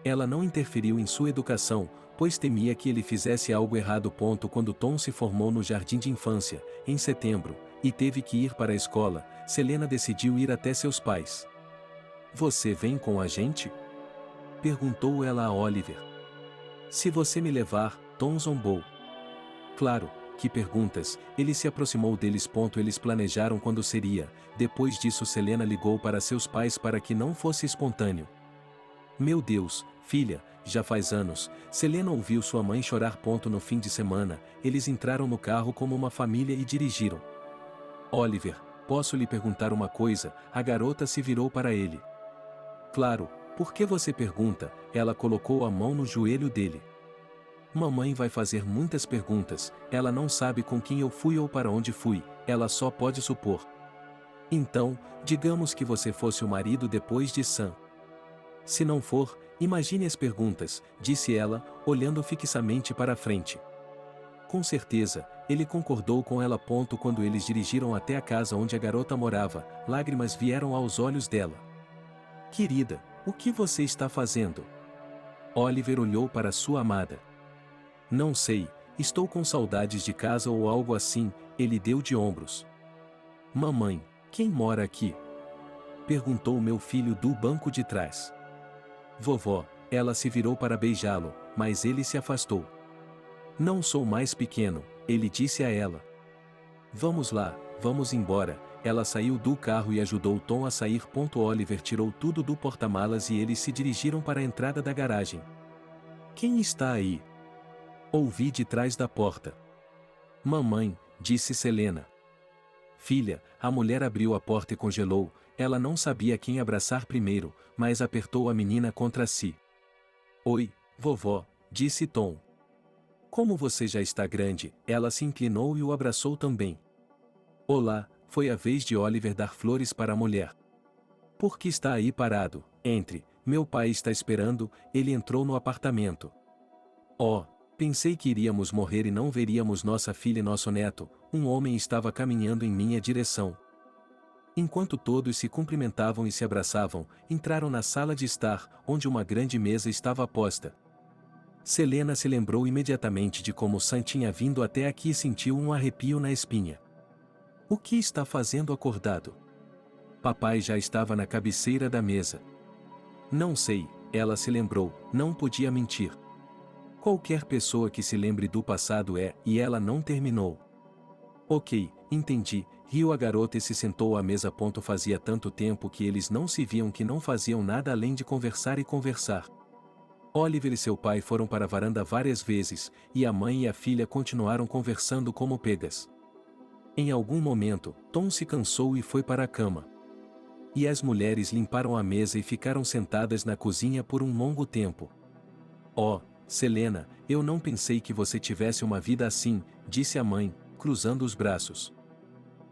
Ela não interferiu em sua educação, pois temia que ele fizesse algo errado. Quando Tom se formou no jardim de infância, em setembro, e teve que ir para a escola, Selena decidiu ir até seus pais. Você vem com a gente? Perguntou ela a Oliver. Se você me levar, Tom zombou. Claro, que perguntas, ele se aproximou deles. Eles planejaram quando seria. Depois disso Selena ligou para seus pais para que não fosse espontâneo. Meu Deus, filha, já faz anos. Selena ouviu sua mãe chorar. No fim de semana, eles entraram no carro como uma família e dirigiram. Oliver, posso lhe perguntar uma coisa? A garota se virou para ele. Claro, por que você pergunta? Ela colocou a mão no joelho dele. Mamãe vai fazer muitas perguntas, ela não sabe com quem eu fui ou para onde fui, ela só pode supor. Então, digamos que você fosse o marido depois de Sam. Se não for, imagine as perguntas, disse ela, olhando fixamente para a frente. Com certeza, ele concordou com ela. Quando eles dirigiram até a casa onde a garota morava, lágrimas vieram aos olhos dela. Querida, O que você está fazendo? Oliver olhou para sua amada. Não sei, estou com saudades de casa ou algo assim, ele deu de ombros. Mamãe, quem mora aqui? Perguntou meu filho do banco de trás. Vovó, ela se virou para beijá-lo, mas ele se afastou. Não sou mais pequeno, ele disse a ela. Vamos lá, vamos embora. Ela saiu do carro e ajudou Tom a sair. Oliver tirou tudo do porta-malas e eles se dirigiram para a entrada da garagem. Quem está aí? Ouvi de trás da porta. Mamãe, disse Selena. Filha, a mulher abriu a porta e congelou. Ela não sabia quem abraçar primeiro, mas apertou a menina contra si. Oi, vovó, disse Tom. Como você já está grande, ela se inclinou e o abraçou também. Olá, foi a vez de Oliver dar flores para a mulher. Por que está aí parado? Entre, meu pai está esperando, ele entrou no apartamento. Oh, pensei que iríamos morrer e não veríamos nossa filha e nosso neto. Um homem estava caminhando em minha direção. Enquanto todos se cumprimentavam e se abraçavam, entraram na sala de estar, onde uma grande mesa estava posta. Selena se lembrou imediatamente de como Sam tinha vindo até aqui e sentiu um arrepio na espinha. O que está fazendo acordado? Papai já estava na cabeceira da mesa. Não sei, ela se lembrou, não podia mentir. Qualquer pessoa que se lembre do passado e ela não terminou. Ok, entendi, riu a garota e se sentou à mesa. Fazia tanto tempo que eles não se viam que não faziam nada além de conversar e conversar. Oliver e seu pai foram para a varanda várias vezes, e a mãe e a filha continuaram conversando como pegas. Em algum momento, Tom se cansou e foi para a cama. E as mulheres limparam a mesa e ficaram sentadas na cozinha por um longo tempo. Oh, Selena, eu não pensei que você tivesse uma vida assim, disse a mãe, cruzando os braços.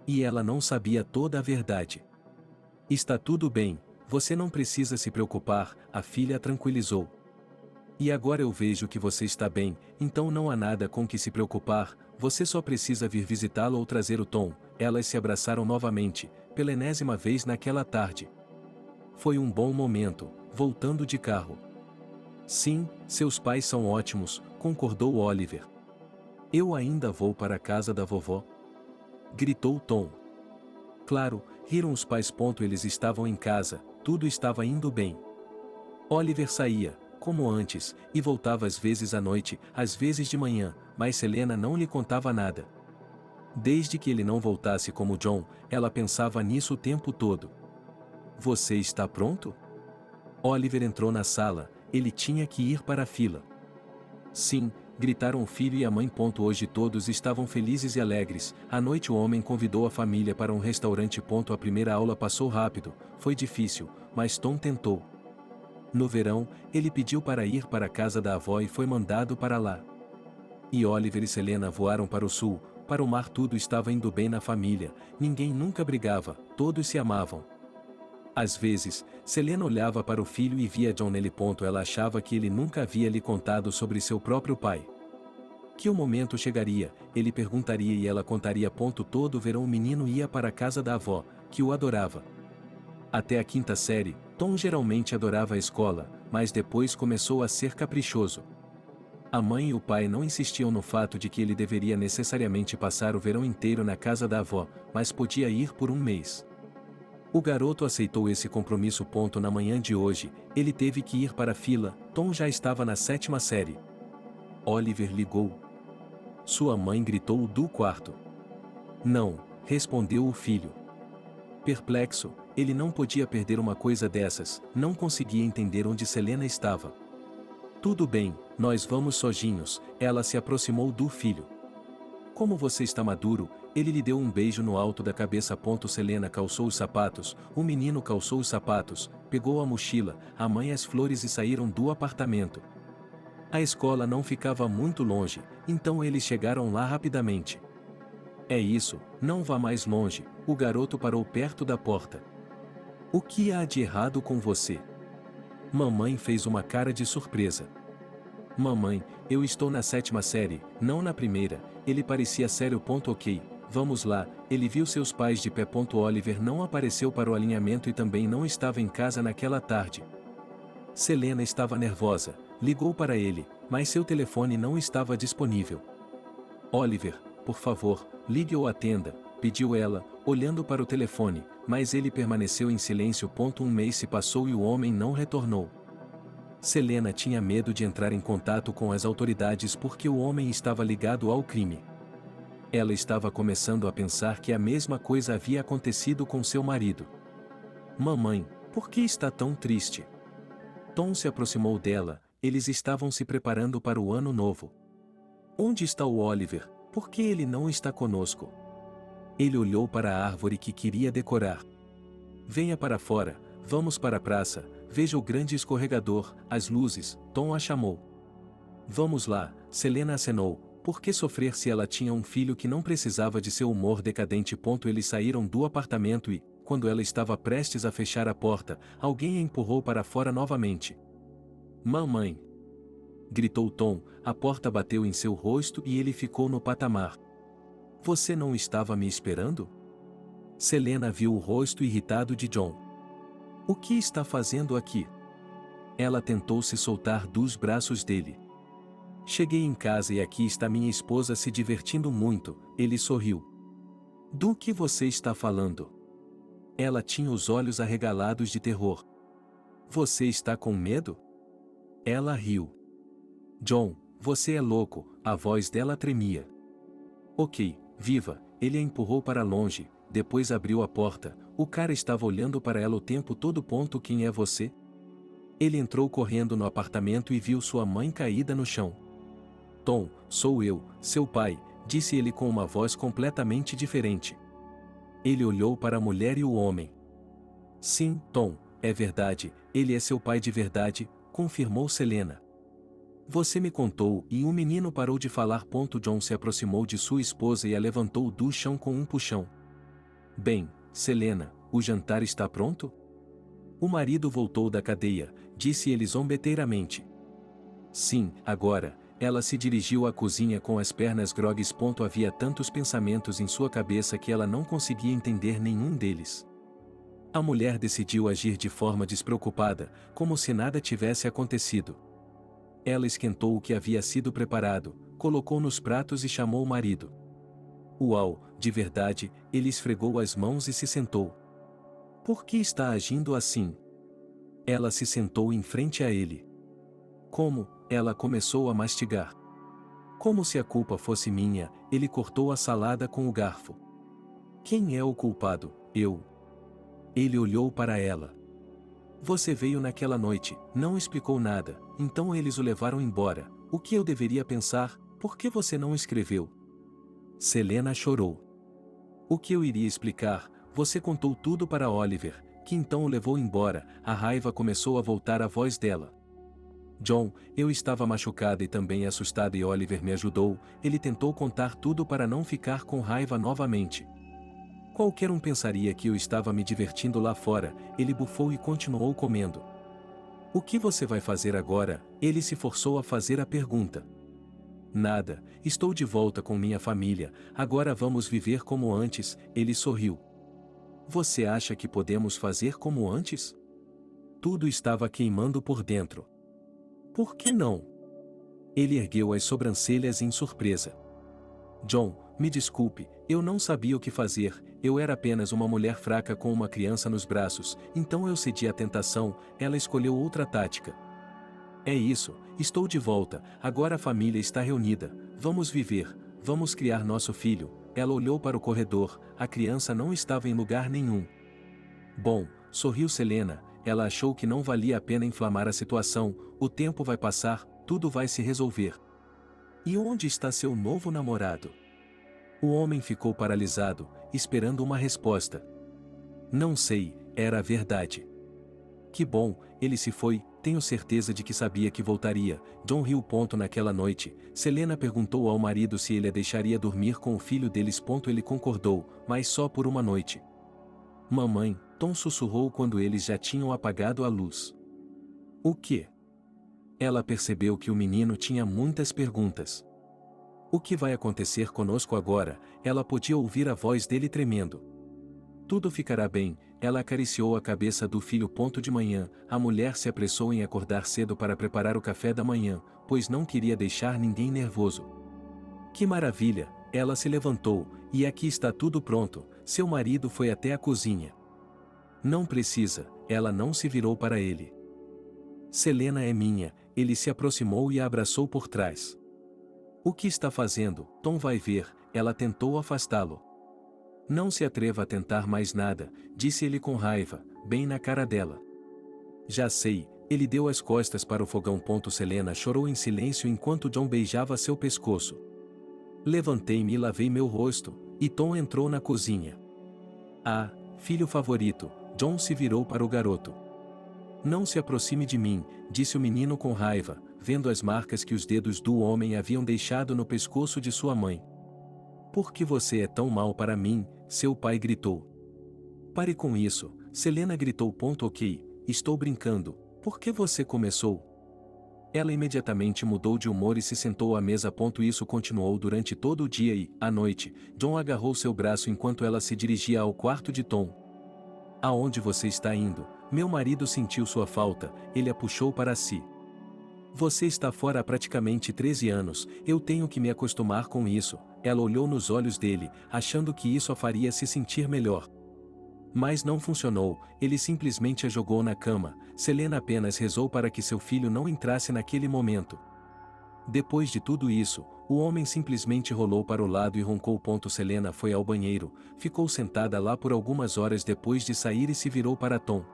E ela não sabia toda a verdade. Está tudo bem, você não precisa se preocupar, a filha a tranquilizou. E agora eu vejo que você está bem, então não há nada com que se preocupar, você só precisa vir visitá-lo ou trazer o Tom. Elas se abraçaram novamente, pela enésima vez naquela tarde. Foi um bom momento, voltando de carro. Sim, seus pais são ótimos, concordou Oliver. Eu ainda vou para a casa da vovó? Gritou Tom. Claro, riram os pais. Eles estavam em casa, tudo estava indo bem. Oliver saía, como antes, e voltava às vezes à noite, às vezes de manhã, mas Selena não lhe contava nada. Desde que ele não voltasse como John, ela pensava nisso o tempo todo. Você está pronto? Oliver entrou na sala, ele tinha que ir para a fila. Sim, gritaram o filho e a mãe. Hoje todos estavam felizes e alegres. À noite o homem convidou a família para um restaurante. A primeira aula passou rápido, foi difícil, mas Tom tentou. No verão, ele pediu para ir para a casa da avó e foi mandado para lá. E Oliver e Selena voaram para o sul, para o mar. Tudo estava indo bem na família, ninguém nunca brigava, todos se amavam. Às vezes, Selena olhava para o filho e via John nele. Ela achava que ele nunca havia lhe contado sobre seu próprio pai. Que o momento chegaria, ele perguntaria e ela contaria. Todo verão o menino ia para a casa da avó, que o adorava. Até a quinta série, Tom geralmente adorava a escola, mas depois começou a ser caprichoso. A mãe e o pai não insistiam no fato de que ele deveria necessariamente passar o verão inteiro na casa da avó, mas podia ir por um mês. O garoto aceitou esse compromisso. Na manhã de hoje, ele teve que ir para a fila. Tom já estava na 7ª série. Oliver ligou. Sua mãe gritou do quarto. Não, respondeu o filho. Perplexo, ele não podia perder uma coisa dessas, não conseguia entender onde Selena estava. Tudo bem, nós vamos sozinhos, ela se aproximou do filho. Como você está maduro, ele lhe deu um beijo no alto da cabeça. Selena calçou os sapatos, o menino calçou os sapatos, pegou a mochila, a mãe as flores e saíram do apartamento. A escola não ficava muito longe, então eles chegaram lá rapidamente. É isso, não vá mais longe, o garoto parou perto da porta. O que há de errado com você? Mamãe fez uma cara de surpresa. Mamãe, eu estou na 7ª série, não na primeira, ele parecia sério. Ok, vamos lá, ele viu seus pais de pé. Oliver não apareceu para o alinhamento e também não estava em casa naquela tarde. Selena estava nervosa, ligou para ele, mas seu telefone não estava disponível. Oliver, por favor, ligue ou atenda, pediu ela, olhando para o telefone, mas ele permaneceu em silêncio. Um mês se passou e o homem não retornou. Selena tinha medo de entrar em contato com as autoridades porque o homem estava ligado ao crime. Ela estava começando a pensar que a mesma coisa havia acontecido com seu marido. Mamãe, por que está tão triste? Tom se aproximou dela, eles estavam se preparando para o ano novo. Onde está o Oliver? Por que ele não está conosco? Ele olhou para a árvore que queria decorar. Venha para fora, vamos para a praça, veja o grande escorregador, as luzes, Tom a chamou. Vamos lá, Selena acenou. Por que sofrer se ela tinha um filho que não precisava de seu humor decadente? Eles saíram do apartamento e, quando ela estava prestes a fechar a porta, alguém a empurrou para fora novamente. Mamãe! Gritou Tom, a porta bateu em seu rosto e ele ficou no patamar. Você não estava me esperando? Selena viu o rosto irritado de John. O que está fazendo aqui? Ela tentou se soltar dos braços dele. Cheguei em casa e aqui está minha esposa se divertindo muito, ele sorriu. Do que você está falando? Ela tinha os olhos arregalados de terror. Você está com medo? Ela riu. John, você é louco, a voz dela tremia. Ok, viva, ele a empurrou para longe, depois abriu a porta, o cara estava olhando para ela o tempo todo. Quem é você? Ele entrou correndo no apartamento e viu sua mãe caída no chão. Tom, sou eu, seu pai, disse ele com uma voz completamente diferente. Ele olhou para a mulher e o homem. Sim, Tom, é verdade, ele é seu pai de verdade, confirmou Selena. Você me contou, e o menino parou de falar. John se aproximou de sua esposa e a levantou do chão com um puxão. Bem, Selena, o jantar está pronto? O marido voltou da cadeia, disse ele zombeteiramente. Sim, agora. Ela se dirigiu à cozinha com as pernas grogues. Havia tantos pensamentos em sua cabeça que ela não conseguia entender nenhum deles. A mulher decidiu agir de forma despreocupada, como se nada tivesse acontecido. Ela esquentou o que havia sido preparado, colocou nos pratos e chamou o marido. Uau, de verdade, ele esfregou as mãos e se sentou. Por que está agindo assim? Ela se sentou em frente a ele. Como? Ela começou a mastigar. Como se a culpa fosse minha, ele cortou a salada com o garfo. Quem é o culpado? Eu. Ele olhou para ela. Você veio naquela noite, não explicou nada, então eles o levaram embora. O que eu deveria pensar? Por que você não escreveu? Selena chorou. O que eu iria explicar? Você contou tudo para Oliver, que então o levou embora. A raiva começou a voltar à voz dela. John, eu estava machucada e também assustada e Oliver me ajudou. Ele tentou contar tudo para não ficar com raiva novamente. Qualquer um pensaria que eu estava me divertindo lá fora. Ele bufou e continuou comendo. O que você vai fazer agora? Ele se forçou a fazer a pergunta. Nada, estou de volta com minha família, agora vamos viver como antes, ele sorriu. Você acha que podemos fazer como antes? Tudo estava queimando por dentro. Por que não? Ele ergueu as sobrancelhas em surpresa. John, me desculpe, eu não sabia o que fazer, eu era apenas uma mulher fraca com uma criança nos braços, então eu cedi à tentação. Ela escolheu outra tática. É isso, estou de volta, agora a família está reunida, vamos viver, vamos criar nosso filho. Ela olhou para o corredor, a criança não estava em lugar nenhum. Bom, sorriu Selena, ela achou que não valia a pena inflamar a situação, o tempo vai passar, tudo vai se resolver. E onde está seu novo namorado? O homem ficou paralisado, esperando uma resposta. Não sei, era a verdade. Que bom, ele se foi, tenho certeza de que sabia que voltaria. John riu. Naquela noite, Selena perguntou ao marido se ele a deixaria dormir com o filho deles. Ele concordou, mas só por uma noite. Mamãe, Tom sussurrou quando eles já tinham apagado a luz. O quê? Ela percebeu que o menino tinha muitas perguntas. O que vai acontecer conosco agora? Ela podia ouvir a voz dele tremendo. Tudo ficará bem. Ela acariciou a cabeça do filho. De manhã, a mulher se apressou em acordar cedo para preparar o café da manhã, pois não queria deixar ninguém nervoso. Que maravilha! Ela se levantou, e aqui está tudo pronto. Seu marido foi até a cozinha. Não precisa, ela não se virou para ele. Selena é minha, ele se aproximou e a abraçou por trás. O que está fazendo? Tom vai ver, ela tentou afastá-lo. Não se atreva a tentar mais nada, disse ele com raiva, bem na cara dela. Já sei, ele deu as costas para o fogão. Selena chorou em silêncio enquanto John beijava seu pescoço. Levantei-me e lavei meu rosto, e Tom entrou na cozinha. Ah, filho favorito, John se virou para o garoto. Não se aproxime de mim, disse o menino com raiva, vendo as marcas que os dedos do homem haviam deixado no pescoço de sua mãe. Por que você é tão mau para mim? Seu pai gritou. Pare com isso, Selena gritou. Ok, estou brincando, por que você começou? Ela imediatamente mudou de humor e se sentou à mesa. Isso continuou durante todo o dia e, à noite, John agarrou seu braço enquanto ela se dirigia ao quarto de Tom. Aonde você está indo? Meu marido sentiu sua falta, ele a puxou para si. Você está fora há praticamente 13 anos, eu tenho que me acostumar com isso. Ela olhou nos olhos dele, achando que isso a faria se sentir melhor. Mas não funcionou, ele simplesmente a jogou na cama. Selena apenas rezou para que seu filho não entrasse naquele momento. Depois de tudo isso, o homem simplesmente rolou para o lado e roncou. Selena foi ao banheiro, ficou sentada lá por algumas horas depois de sair e se virou para Tom.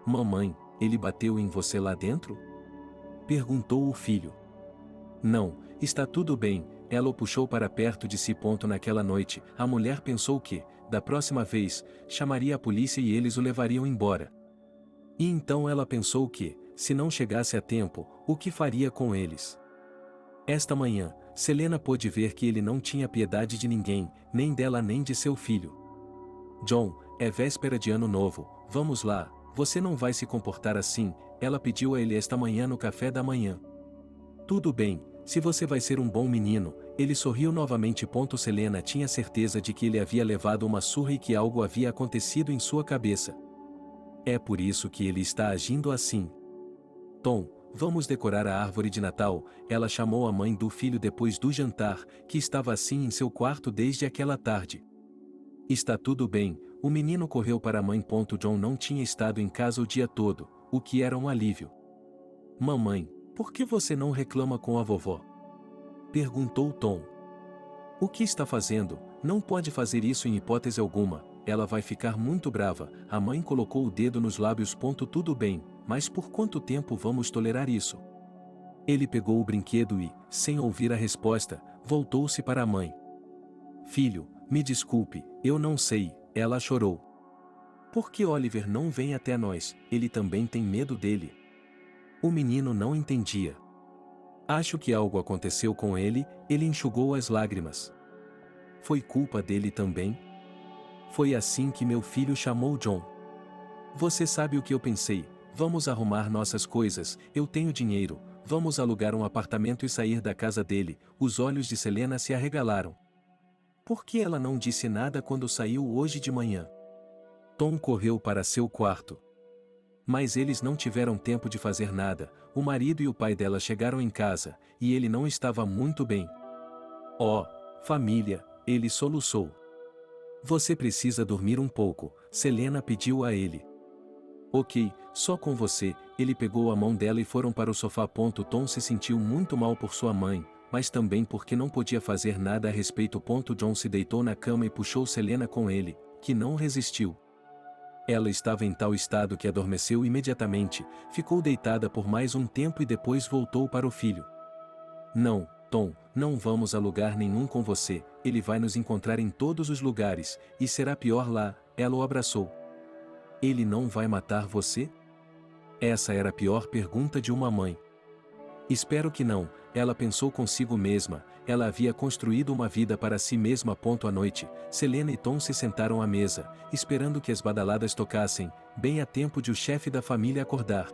Mamãe, ele bateu em você lá dentro? Perguntou o filho. Não, está tudo bem, ela o puxou para perto de si. Naquela noite, a mulher pensou que, da próxima vez, chamaria a polícia e eles o levariam embora. E então ela pensou que, se não chegasse a tempo, o que faria com eles? Esta manhã, Selena pôde ver que ele não tinha piedade de ninguém, nem dela nem de seu filho. John, é véspera de ano novo, vamos lá, você não vai se comportar assim, ela pediu a ele esta manhã no café da manhã. Tudo bem, se você vai ser um bom menino, ele sorriu novamente. Selena tinha certeza de que ele havia levado uma surra e que algo havia acontecido em sua cabeça. É por isso que ele está agindo assim. Tom, vamos decorar a árvore de Natal, ela chamou a mãe do filho depois do jantar, que estava assim em seu quarto desde aquela tarde. Está tudo bem, o menino correu para a mãe. John não tinha estado em casa o dia todo, o que era um alívio. Mamãe, por que você não reclama com a vovó? Perguntou Tom. O que está fazendo? Não pode fazer isso em hipótese alguma, ela vai ficar muito brava. A mãe colocou o dedo nos lábios. Tudo bem, mas por quanto tempo vamos tolerar isso? Ele pegou o brinquedo e, sem ouvir a resposta, voltou-se para a mãe. Filho, me desculpe, eu não sei, ela chorou. Por que Oliver não vem até nós? Ele também tem medo dele. O menino não entendia. Acho que algo aconteceu com ele, ele enxugou as lágrimas. Foi culpa dele também? Foi assim que meu filho chamou John. Você sabe o que eu pensei, vamos arrumar nossas coisas, eu tenho dinheiro, vamos alugar um apartamento e sair da casa dele. Os olhos de Selena se arregalaram. Por que ela não disse nada quando saiu hoje de manhã? Tom correu para seu quarto. Mas eles não tiveram tempo de fazer nada, o marido e o pai dela chegaram em casa, e ele não estava muito bem. Oh, família, ele soluçou. Você precisa dormir um pouco, Selena pediu a ele. Ok, só com você, ele pegou a mão dela e foram para o sofá. Tom se sentiu muito mal por sua mãe, mas também porque não podia fazer nada a respeito. John se deitou na cama e puxou Selena com ele, que não resistiu. Ela estava em tal estado que adormeceu imediatamente, ficou deitada por mais um tempo e depois voltou para o filho. Não, Tom, não vamos a lugar nenhum com você, ele vai nos encontrar em todos os lugares, e será pior lá, ela o abraçou. Ele não vai matar você? Essa era a pior pergunta de uma mãe. Espero que não, ela pensou consigo mesma, ela havia construído uma vida para si mesma. À noite, Selena e Tom se sentaram à mesa, esperando que as badaladas tocassem, bem a tempo de o chefe da família acordar.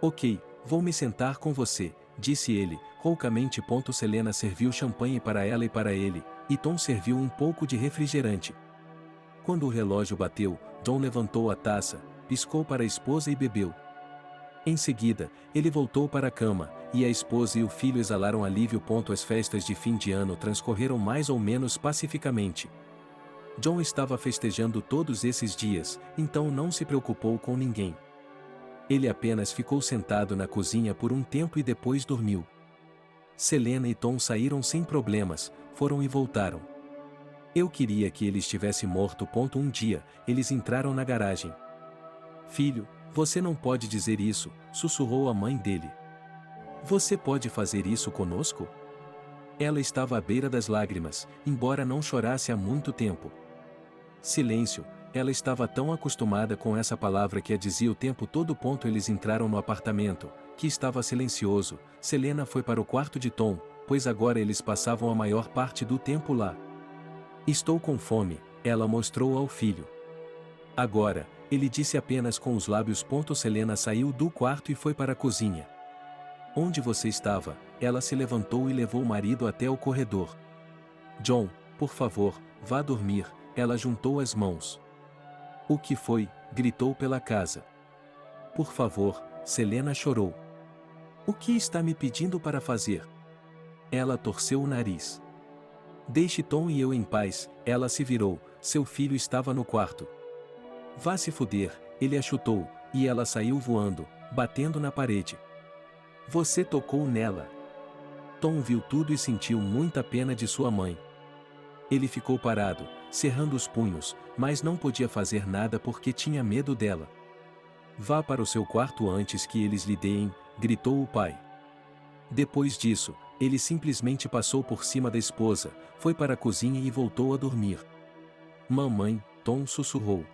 Ok, vou me sentar com você, disse ele, roucamente. Selena serviu champanhe para ela e para ele, e Tom serviu um pouco de refrigerante. Quando o relógio bateu, John levantou a taça, piscou para a esposa e bebeu. Em seguida, ele voltou para a cama, e a esposa e o filho exalaram alívio. As festas de fim de ano transcorreram mais ou menos pacificamente. John estava festejando todos esses dias, então não se preocupou com ninguém. Ele apenas ficou sentado na cozinha por um tempo e depois dormiu. Selena e Tom saíram sem problemas, foram e voltaram. Eu queria que ele estivesse morto. Um dia, eles entraram na garagem. Filho, você não pode dizer isso, sussurrou a mãe dele. Você pode fazer isso conosco? Ela estava à beira das lágrimas, embora não chorasse há muito tempo. Silêncio, ela estava tão acostumada com essa palavra que a dizia o tempo todo. Eles entraram no apartamento, que estava silencioso. Selena foi para o quarto de Tom, pois agora eles passavam a maior parte do tempo lá. Estou com fome, ela mostrou ao filho. Agora, ele disse apenas com os lábios. Selena saiu do quarto e foi para a cozinha. Onde você estava? Ela se levantou e levou o marido até o corredor. John, por favor, vá dormir, ela juntou as mãos. O que foi? Gritou pela casa. Por favor, Selena chorou. O que está me pedindo para fazer? Ela torceu o nariz. Deixe Tom e eu em paz, ela se virou, seu filho estava no quarto. Vá se fuder, ele a chutou, e ela saiu voando, batendo na parede. Você tocou nela. Tom viu tudo e sentiu muita pena de sua mãe. Ele ficou parado, cerrando os punhos, mas não podia fazer nada porque tinha medo dela. Vá para o seu quarto antes que eles lhe deem, gritou o pai. Depois disso, ele simplesmente passou por cima da esposa, foi para a cozinha e voltou a dormir. Mamãe, Tom sussurrou.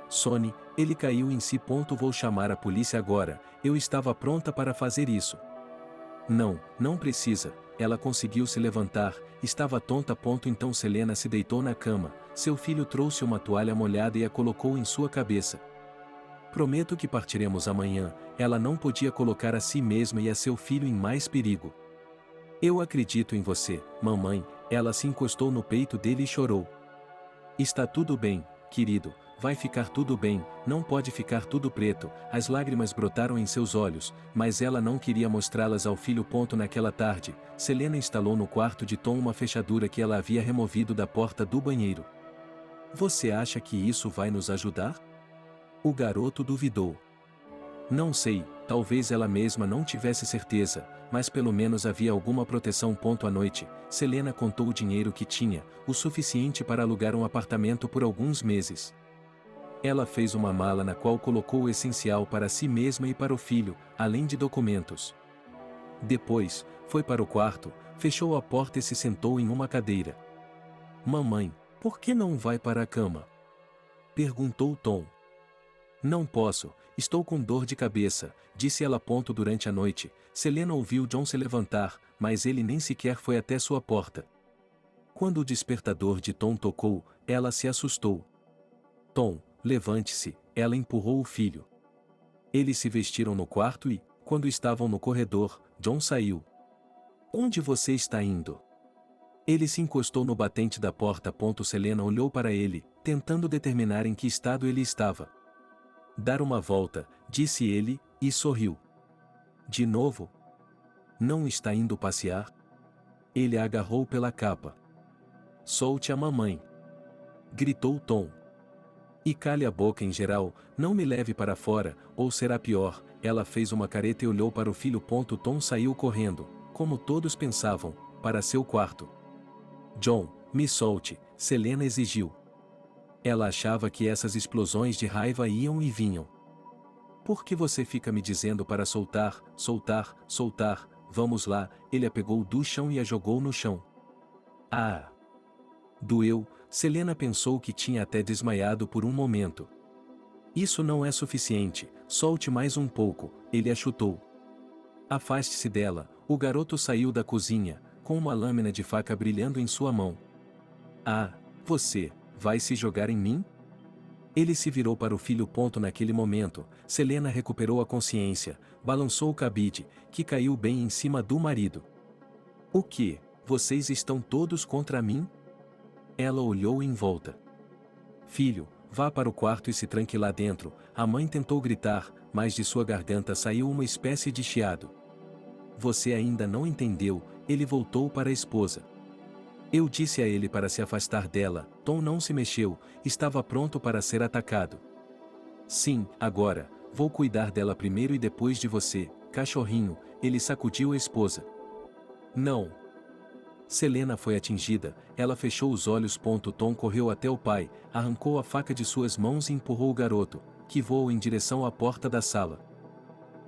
Sonny, ele caiu em si. Vou chamar a polícia agora, eu estava pronta para fazer isso. Não, não precisa, ela conseguiu se levantar, estava tonta. Então Selena se deitou na cama, seu filho trouxe uma toalha molhada e a colocou em sua cabeça. Prometo que partiremos amanhã, ela não podia colocar a si mesma e a seu filho em mais perigo. Eu acredito em você, mamãe, ela se encostou no peito dele e chorou. Está tudo bem, querido, vai ficar tudo bem, não pode ficar tudo preto. As lágrimas brotaram em seus olhos, mas ela não queria mostrá-las ao filho. Naquela tarde, Selena instalou no quarto de Tom uma fechadura que ela havia removido da porta do banheiro. Você acha que isso vai nos ajudar? O garoto duvidou. Não sei, talvez ela mesma não tivesse certeza, mas pelo menos havia alguma proteção. À noite, Selena contou o dinheiro que tinha, o suficiente para alugar um apartamento por alguns meses. Ela fez uma mala na qual colocou o essencial para si mesma e para o filho, além de documentos. Depois, foi para o quarto, fechou a porta e se sentou em uma cadeira. Mamãe, por que não vai para a cama? Perguntou Tom. Não posso, estou com dor de cabeça, disse ela. Durante a noite, Selena ouviu John se levantar, mas ele nem sequer foi até sua porta. Quando o despertador de Tom tocou, ela se assustou. Tom, levante-se, ela empurrou o filho. Eles se vestiram no quarto e, quando estavam no corredor, John saiu. Onde você está indo? Ele se encostou no batente da porta. Selena olhou para ele, tentando determinar em que estado ele estava. Dar uma volta, disse ele, e sorriu. De novo? Não está indo passear? Ele a agarrou pela capa. Solte a mamãe! Gritou Tom. E cale a boca em geral, não me leve para fora, ou será pior. Ela fez uma careta e olhou para o filho. Tom saiu correndo, como todos pensavam, para seu quarto. John, me solte, Selena exigiu. Ela achava que essas explosões de raiva iam e vinham. Por que você fica me dizendo para soltar, soltar, soltar? Vamos lá, ele a pegou do chão e a jogou no chão. Ah! Doeu, Selena pensou que tinha até desmaiado por um momento. Isso não é suficiente, solte mais um pouco, ele a chutou. Afaste-se dela, o garoto saiu da cozinha, com uma lâmina de faca brilhando em sua mão. Ah, você, vai se jogar em mim? Ele se virou para o filho. Naquele momento, Selena recuperou a consciência, balançou o cabide, que caiu bem em cima do marido. O que? Vocês estão todos contra mim? Ela olhou em volta. Filho, vá para o quarto e se tranque lá dentro. A mãe tentou gritar, mas de sua garganta saiu uma espécie de chiado. Você ainda não entendeu, ele voltou para a esposa. Eu disse a ele para se afastar dela. Tom não se mexeu, estava pronto para ser atacado. Sim, agora, vou cuidar dela primeiro e depois de você, cachorrinho, ele sacudiu a esposa. Não. Selena foi atingida, ela fechou os olhos. Tom correu até o pai, arrancou a faca de suas mãos e empurrou o garoto, que voou em direção à porta da sala.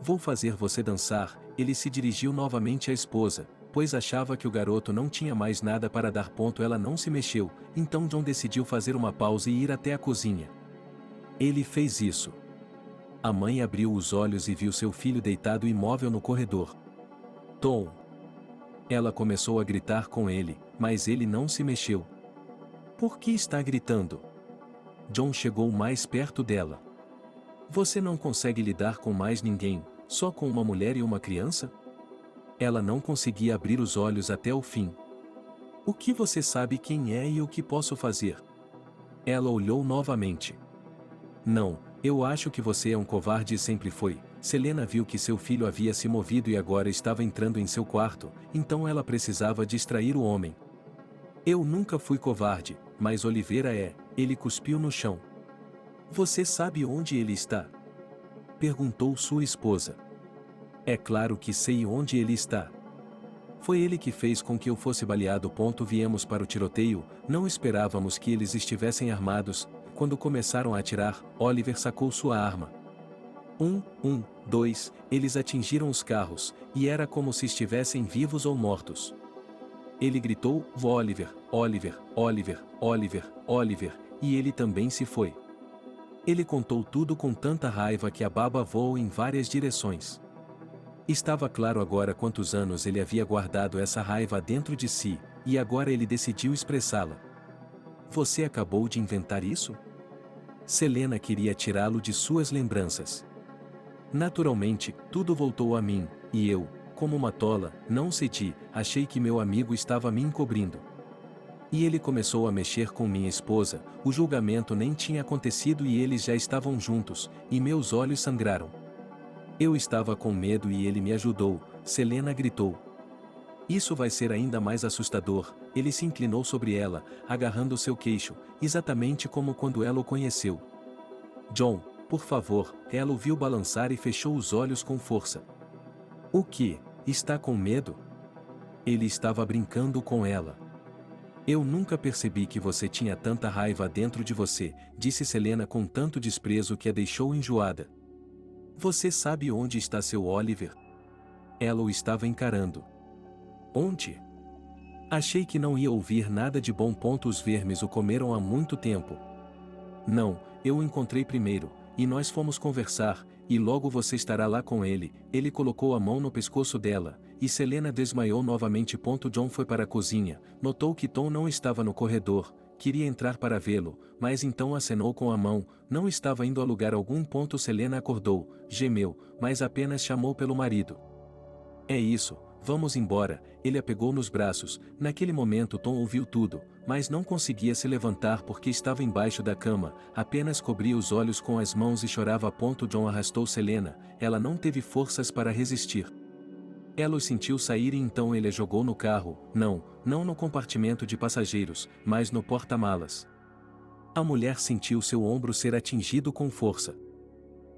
Vou fazer você dançar, ele se dirigiu novamente à esposa, pois achava que o garoto não tinha mais nada para dar. Ela não se mexeu, então John decidiu fazer uma pausa e ir até a cozinha. Ele fez isso. A mãe abriu os olhos e viu seu filho deitado imóvel no corredor. Tom. Ela começou a gritar com ele, mas ele não se mexeu. Por que está gritando? John chegou mais perto dela. Você não consegue lidar com mais ninguém, só com uma mulher e uma criança? Ela não conseguia abrir os olhos até o fim. O que você sabe quem é e o que posso fazer? Ela olhou novamente. Não, eu acho que você é um covarde e sempre foi. Selena viu que seu filho havia se movido e agora estava entrando em seu quarto, então ela precisava distrair o homem. Eu nunca fui covarde, mas Oliveira é, ele cuspiu no chão. Você sabe onde ele está? Perguntou sua esposa. É claro que sei onde ele está. Foi ele que fez com que eu fosse baleado. Viemos para o tiroteio, não esperávamos que eles estivessem armados. Quando começaram a atirar, Oliver sacou sua arma. 2, eles atingiram os carros, e era como se estivessem vivos ou mortos. Ele gritou, Oliver, Oliver, Oliver, Oliver, Oliver, e ele também se foi. Ele contou tudo com tanta raiva que a baba voou em várias direções. Estava claro agora quantos anos ele havia guardado essa raiva dentro de si, e agora ele decidiu expressá-la. Você acabou de inventar isso? Selena queria tirá-lo de suas lembranças. Naturalmente, tudo voltou a mim, e eu, como uma tola, não cedi, achei que meu amigo estava me encobrindo. E ele começou a mexer com minha esposa, o julgamento nem tinha acontecido e eles já estavam juntos, e meus olhos sangraram. Eu estava com medo e ele me ajudou, Selena gritou. Isso vai ser ainda mais assustador, ele se inclinou sobre ela, agarrando seu queixo, exatamente como quando ela o conheceu. John, por favor, ela o viu balançar e fechou os olhos com força. O que? Está com medo? Ele estava brincando com ela. Eu nunca percebi que você tinha tanta raiva dentro de você, disse Selena com tanto desprezo que a deixou enjoada. Você sabe onde está seu Oliver? Ela o estava encarando. Onde? Achei que não ia ouvir nada de bom. Os vermes o comeram há muito tempo. Não, eu o encontrei primeiro, e nós fomos conversar, e logo você estará lá com ele. Ele colocou a mão no pescoço dela, e Selena desmaiou novamente. John foi para a cozinha, notou que Tom não estava no corredor, queria entrar para vê-lo, mas então acenou com a mão, não estava indo a lugar algum. Selena acordou, gemeu, mas apenas chamou pelo marido. É isso, vamos embora, ele a pegou nos braços. Naquele momento Tom ouviu tudo, mas não conseguia se levantar porque estava embaixo da cama, apenas cobria os olhos com as mãos e chorava. John arrastou Selena, ela não teve forças para resistir. Ela o sentiu sair e então ele a jogou no carro, não no compartimento de passageiros, mas no porta-malas. A mulher sentiu seu ombro ser atingido com força.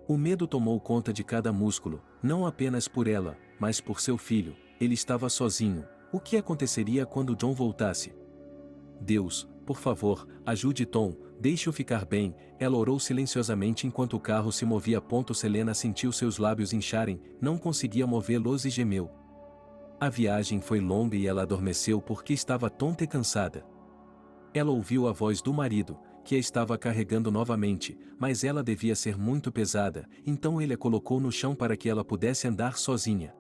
O medo tomou conta de cada músculo, não apenas por ela, mas por seu filho. Ele estava sozinho. O que aconteceria quando John voltasse? Deus, por favor, ajude Tom, deixe-o ficar bem. Ela orou silenciosamente enquanto o carro se movia. Selena sentiu seus lábios incharem, não conseguia movê-los e gemeu. A viagem foi longa e ela adormeceu porque estava tonta e cansada. Ela ouviu a voz do marido, que a estava carregando novamente, mas ela devia ser muito pesada, então ele a colocou no chão para que ela pudesse andar sozinha.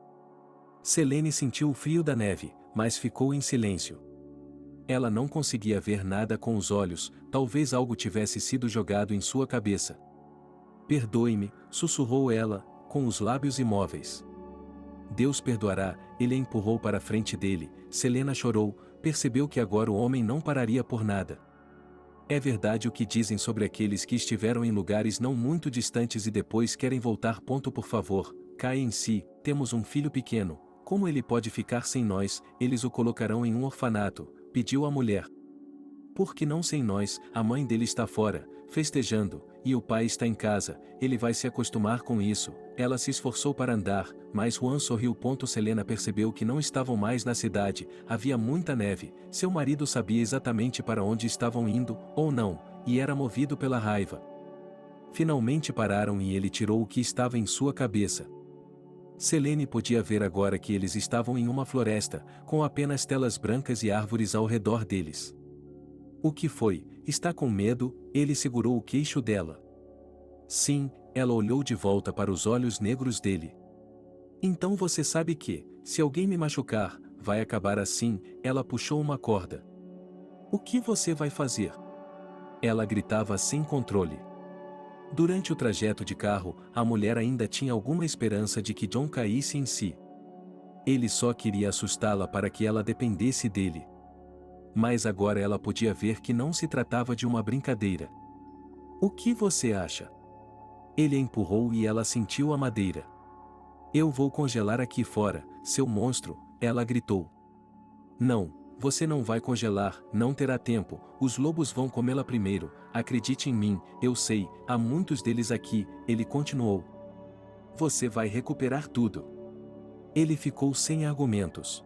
Selene sentiu o frio da neve, mas ficou em silêncio. Ela não conseguia ver nada com os olhos, talvez algo tivesse sido jogado em sua cabeça. Perdoe-me, sussurrou ela, com os lábios imóveis. Deus perdoará, ele a empurrou para a frente dele. Selena chorou, percebeu que agora o homem não pararia por nada. É verdade o que dizem sobre aqueles que estiveram em lugares não muito distantes e depois querem voltar. Por favor, caia em si, temos um filho pequeno, como ele pode ficar sem nós? Eles o colocarão em um orfanato, pediu a mulher. Por que não sem nós? A mãe dele está fora, festejando, e o pai está em casa, ele vai se acostumar com isso. Ela se esforçou para andar, mas Juan sorriu. Selena percebeu que não estavam mais na cidade, havia muita neve, seu marido sabia exatamente para onde estavam indo, ou não, e era movido pela raiva. Finalmente pararam e ele tirou o que estava em sua cabeça. Selene podia ver agora que eles estavam em uma floresta, com apenas telas brancas e árvores ao redor deles. O que foi? Está com medo? Ele segurou o queixo dela. Sim, ela olhou de volta para os olhos negros dele. Então você sabe que, se alguém me machucar, vai acabar assim. Ela puxou uma corda. O que você vai fazer? Ela gritava sem controle. Durante o trajeto de carro, a mulher ainda tinha alguma esperança de que John caísse em si. Ele só queria assustá-la para que ela dependesse dele. Mas agora ela podia ver que não se tratava de uma brincadeira. O que você acha? Ele a empurrou e ela sentiu a madeira. Eu vou congelar aqui fora, seu monstro, ela gritou. Não, você não vai congelar, não terá tempo, os lobos vão comê-la primeiro, acredite em mim, eu sei, há muitos deles aqui, ele continuou. Você vai recuperar tudo. Ele ficou sem argumentos.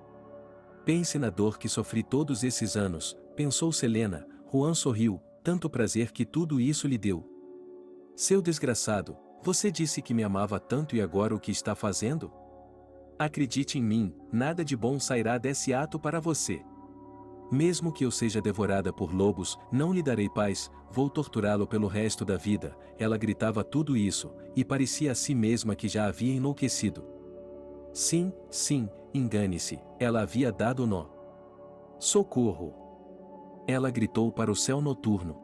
Pense na dor que sofri todos esses anos, pensou Selena. Juan sorriu, tanto prazer que tudo isso lhe deu. Seu desgraçado, você disse que me amava tanto e agora o que está fazendo? Acredite em mim, nada de bom sairá desse ato para você. Mesmo que eu seja devorada por lobos, não lhe darei paz, vou torturá-lo pelo resto da vida. Ela gritava tudo isso, e parecia a si mesma que já havia enlouquecido. Sim, sim, engane-se, ela havia dado nó. Socorro! Ela gritou para o céu noturno.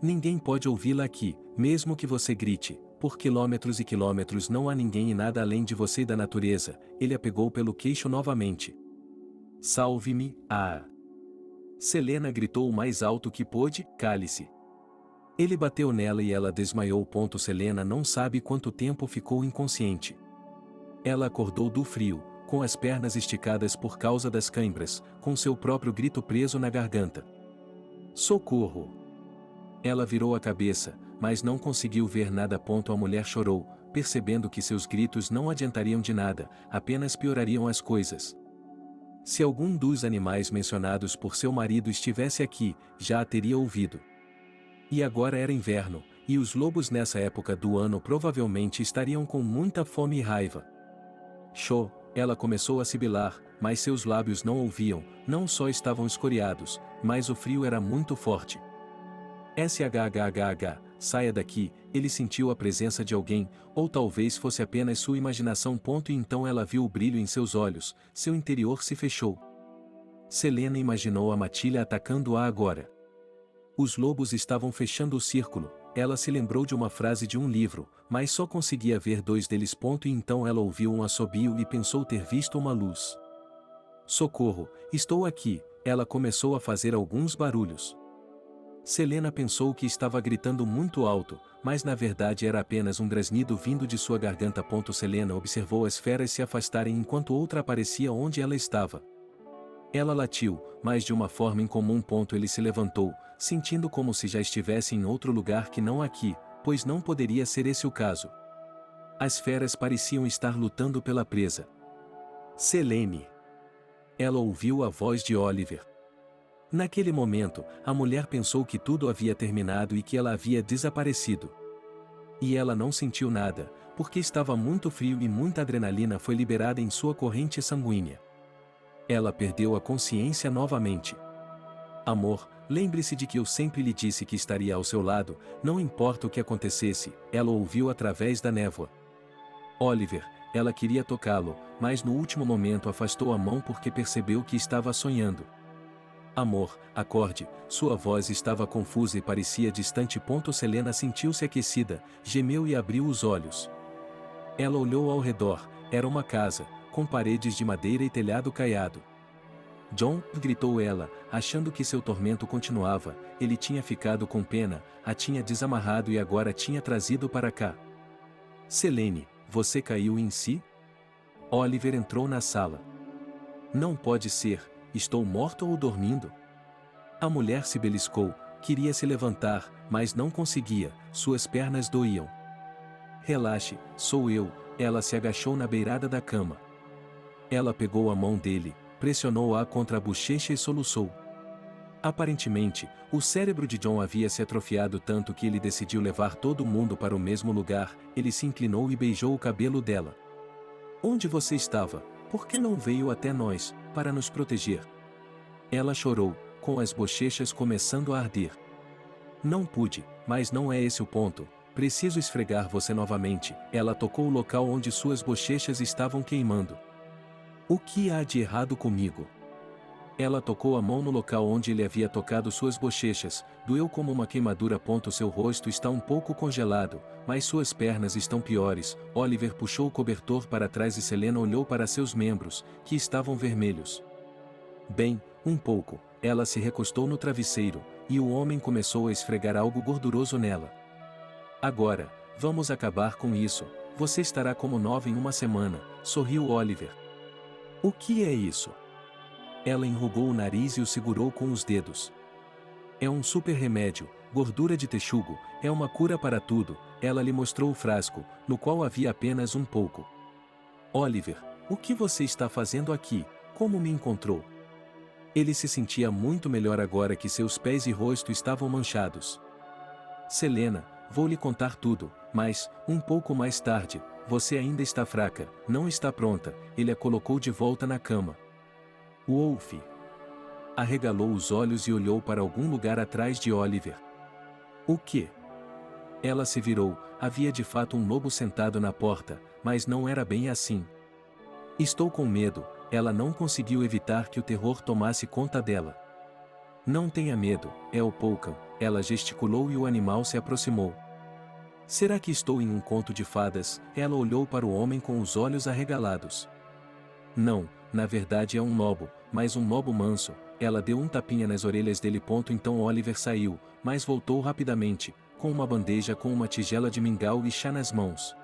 Ninguém pode ouvi-la aqui, mesmo que você grite, por quilômetros e quilômetros não há ninguém e nada além de você e da natureza. Ele a pegou pelo queixo novamente. Salve-me, ah! Selena gritou o mais alto que pôde, cale-se. Ele bateu nela e ela desmaiou. Selena não sabe quanto tempo ficou inconsciente. Ela acordou do frio, com as pernas esticadas por causa das cãibras, com seu próprio grito preso na garganta. Socorro! Ela virou a cabeça, mas não conseguiu ver nada. A mulher chorou, percebendo que seus gritos não adiantariam de nada, apenas piorariam as coisas. Se algum dos animais mencionados por seu marido estivesse aqui, já a teria ouvido. E agora era inverno, e os lobos nessa época do ano provavelmente estariam com muita fome e raiva. Cho, ela começou a sibilar, mas seus lábios não ouviam, não só estavam escoriados, mas o frio era muito forte. Shhhh, saia daqui, ele sentiu a presença de alguém, ou talvez fosse apenas sua imaginação. E então ela viu o brilho em seus olhos, seu interior se fechou. Selena imaginou a matilha atacando-a agora. Os lobos estavam fechando o círculo, ela se lembrou de uma frase de um livro, mas só conseguia ver dois deles. E então ela ouviu um assobio e pensou ter visto uma luz. Socorro, estou aqui, ela começou a fazer alguns barulhos. Selena pensou que estava gritando muito alto, mas na verdade era apenas um grasnido vindo de sua garganta. Selena observou as feras se afastarem enquanto outra aparecia onde ela estava. Ela latiu, mas de uma forma incomum. Ele se levantou, sentindo como se já estivesse em outro lugar que não aqui, pois não poderia ser esse o caso. As feras pareciam estar lutando pela presa. Selene! Ela ouviu a voz de Oliver. Naquele momento, a mulher pensou que tudo havia terminado e que ela havia desaparecido. E ela não sentiu nada, porque estava muito frio e muita adrenalina foi liberada em sua corrente sanguínea. Ela perdeu a consciência novamente. Amor, lembre-se de que eu sempre lhe disse que estaria ao seu lado, não importa o que acontecesse, ela ouviu através da névoa. Oliver, ela queria tocá-lo, mas no último momento afastou a mão porque percebeu que estava sonhando. Amor, acorde, sua voz estava confusa e parecia distante. Selena sentiu-se aquecida, gemeu e abriu os olhos. Ela olhou ao redor, era uma casa, com paredes de madeira e telhado caiado. John, gritou ela, achando que seu tormento continuava, ele tinha ficado com pena, a tinha desamarrado e agora tinha trazido para cá. Selene, você caiu em si? Oliver entrou na sala. Não pode ser, estou morto ou dormindo? A mulher se beliscou, queria se levantar, mas não conseguia, suas pernas doíam. Relaxe, sou eu, ela se agachou na beirada da cama. Ela pegou a mão dele, pressionou-a contra a bochecha e soluçou. Aparentemente, o cérebro de John havia se atrofiado tanto que ele decidiu levar todo mundo para o mesmo lugar, ele se inclinou e beijou o cabelo dela. Onde você estava? Por que não veio até nós, para nos proteger? Ela chorou, com as bochechas começando a arder. Não pude, mas não é esse o ponto. Preciso esfregar você novamente. Ela tocou o local onde suas bochechas estavam queimando. O que há de errado comigo? Ela tocou a mão no local onde ele havia tocado suas bochechas, doeu como uma queimadura. Seu rosto está um pouco congelado, mas suas pernas estão piores. Oliver puxou o cobertor para trás e Selena olhou para seus membros, que estavam vermelhos. Bem, um pouco. Ela se recostou no travesseiro, e o homem começou a esfregar algo gorduroso nela. Agora, vamos acabar com isso. Você estará como nova em uma semana, sorriu Oliver. O que é isso? Ela enrugou o nariz e o segurou com os dedos. É um super remédio, gordura de texugo, é uma cura para tudo. Ela lhe mostrou o frasco, no qual havia apenas um pouco. Oliver, o que você está fazendo aqui? Como me encontrou? Ele se sentia muito melhor agora que seus pés e rosto estavam manchados. Selena, vou lhe contar tudo, mas, um pouco mais tarde, você ainda está fraca, não está pronta. Ele a colocou de volta na cama. Wolf arregalou os olhos e olhou para algum lugar atrás de Oliver. O quê? Ela se virou, havia de fato um lobo sentado na porta, mas não era bem assim. Estou com medo, ela não conseguiu evitar que o terror tomasse conta dela. Não tenha medo, é o Poucan, ela gesticulou e o animal se aproximou. Será que estou em um conto de fadas? Ela olhou para o homem com os olhos arregalados. Não, na verdade é um lobo, mas um lobo manso. Ela deu um tapinha nas orelhas dele. Então Oliver saiu, mas voltou rapidamente, com uma bandeja com uma tigela de mingau e chá nas mãos.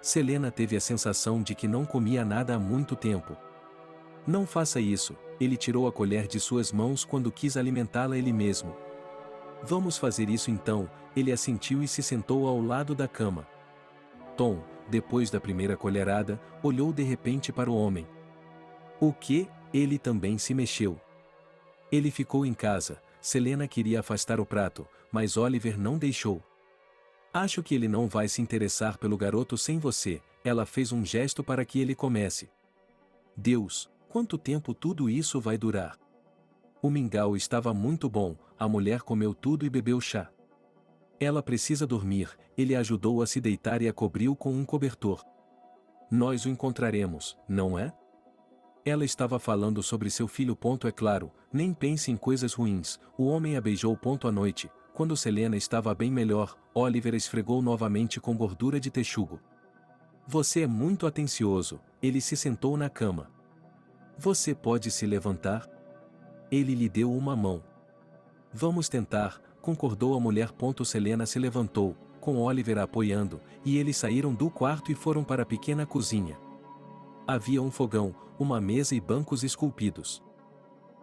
Selena teve a sensação de que não comia nada há muito tempo. Não faça isso, ele tirou a colher de suas mãos quando quis alimentá-la ele mesmo. Vamos fazer isso então, ele assentiu e se sentou ao lado da cama. Tom, depois da primeira colherada, olhou de repente para o homem. O que? Ele também se mexeu. Ele ficou em casa. Selena queria afastar o prato, mas Oliver não deixou. Acho que ele não vai se interessar pelo garoto sem você. Ela fez um gesto para que ele comece. Deus, quanto tempo tudo isso vai durar? O mingau estava muito bom, a mulher comeu tudo e bebeu chá. Ela precisa dormir, ele a ajudou a se deitar e a cobriu com um cobertor. Nós o encontraremos, não é? Ela estava falando sobre seu filho. É claro, nem pense em coisas ruins. O homem a beijou. À noite, quando Selena estava bem melhor, Oliver esfregou novamente com gordura de texugo. Você é muito atencioso, ele se sentou na cama. Você pode se levantar? Ele lhe deu uma mão. Vamos tentar, concordou a mulher. Selena se levantou, com Oliver a apoiando, e eles saíram do quarto e foram para a pequena cozinha. Havia um fogão, uma mesa e bancos esculpidos.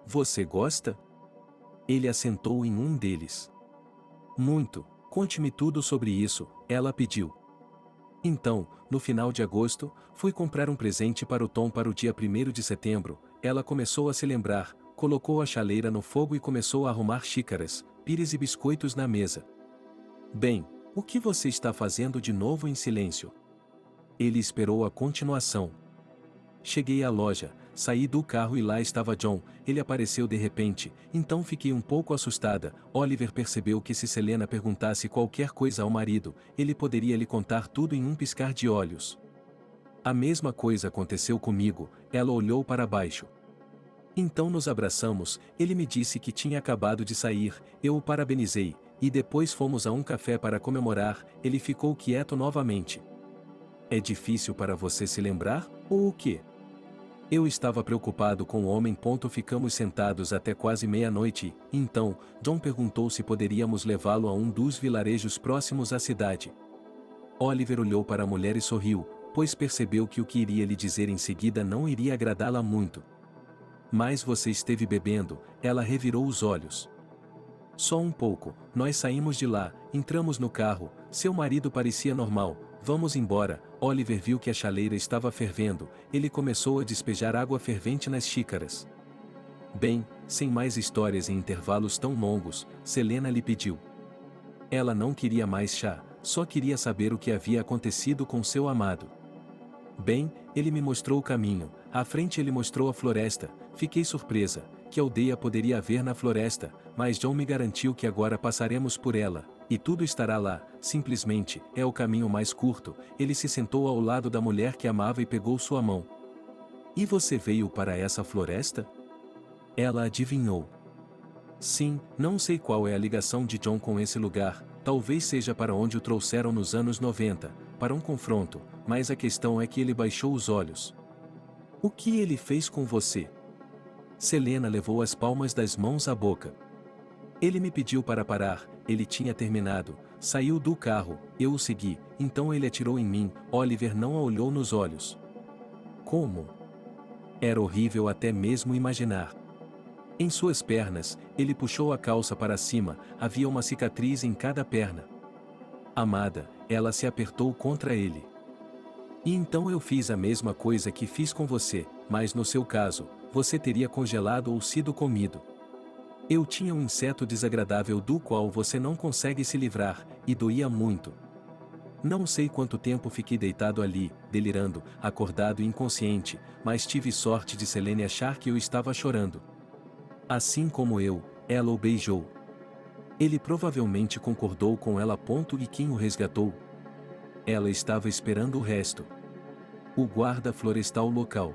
Você gosta? Ele assentou em um deles. Muito, conte-me tudo sobre isso, ela pediu. Então, no final de agosto, fui comprar um presente para o Tom para o dia 1º de setembro, ela começou a se lembrar, colocou a chaleira no fogo e começou a arrumar xícaras, pires e biscoitos na mesa. Bem, o que você está fazendo de novo em silêncio? Ele esperou a continuação. Cheguei à loja, saí do carro e lá estava John, ele apareceu de repente, então fiquei um pouco assustada. Oliver percebeu que se Selena perguntasse qualquer coisa ao marido, ele poderia lhe contar tudo em um piscar de olhos. A mesma coisa aconteceu comigo, ela olhou para baixo. Então nos abraçamos, ele me disse que tinha acabado de sair, eu o parabenizei, e depois fomos a um café para comemorar. Ele ficou quieto novamente. É difícil para você se lembrar, ou o quê? Eu estava preocupado com o homem. Ficamos sentados até quase meia-noite, e então, John perguntou se poderíamos levá-lo a um dos vilarejos próximos à cidade. Oliver olhou para a mulher e sorriu, pois percebeu que o que iria lhe dizer em seguida não iria agradá-la muito. Mas você esteve bebendo, ela revirou os olhos. Só um pouco, nós saímos de lá, entramos no carro, seu marido parecia normal, vamos embora. Oliver viu que a chaleira estava fervendo, ele começou a despejar água fervente nas xícaras. Bem, sem mais histórias em intervalos tão longos, Selena lhe pediu. Ela não queria mais chá, só queria saber o que havia acontecido com seu amado. Bem, ele me mostrou o caminho, à frente ele mostrou a floresta, fiquei surpresa, que aldeia poderia haver na floresta, mas John me garantiu que agora passaremos por ela, e tudo estará lá, simplesmente, é o caminho mais curto. Ele se sentou ao lado da mulher que amava e pegou sua mão. E você veio para essa floresta? Ela adivinhou. Sim, não sei qual é a ligação de John com esse lugar, talvez seja para onde o trouxeram nos anos 90, para um confronto, mas a questão é que ele baixou os olhos. O que ele fez com você? Selena levou as palmas das mãos à boca. Ele me pediu para parar, ele tinha terminado, saiu do carro, eu o segui, então ele atirou em mim. Oliver não a olhou nos olhos. Como? Era horrível até mesmo imaginar. Em suas pernas, ele puxou a calça para cima, havia uma cicatriz em cada perna. Amada, ela se apertou contra ele. E então eu fiz a mesma coisa que fiz com você, mas no seu caso, você teria congelado ou sido comido. Eu tinha um inseto desagradável do qual você não consegue se livrar, e doía muito. Não sei quanto tempo fiquei deitado ali, delirando, acordado e inconsciente, mas tive sorte de Selene achar que eu estava chorando. Assim como eu, ela o beijou. Ele provavelmente concordou com ela. E quem o resgatou? Ela estava esperando o resto. O guarda florestal local.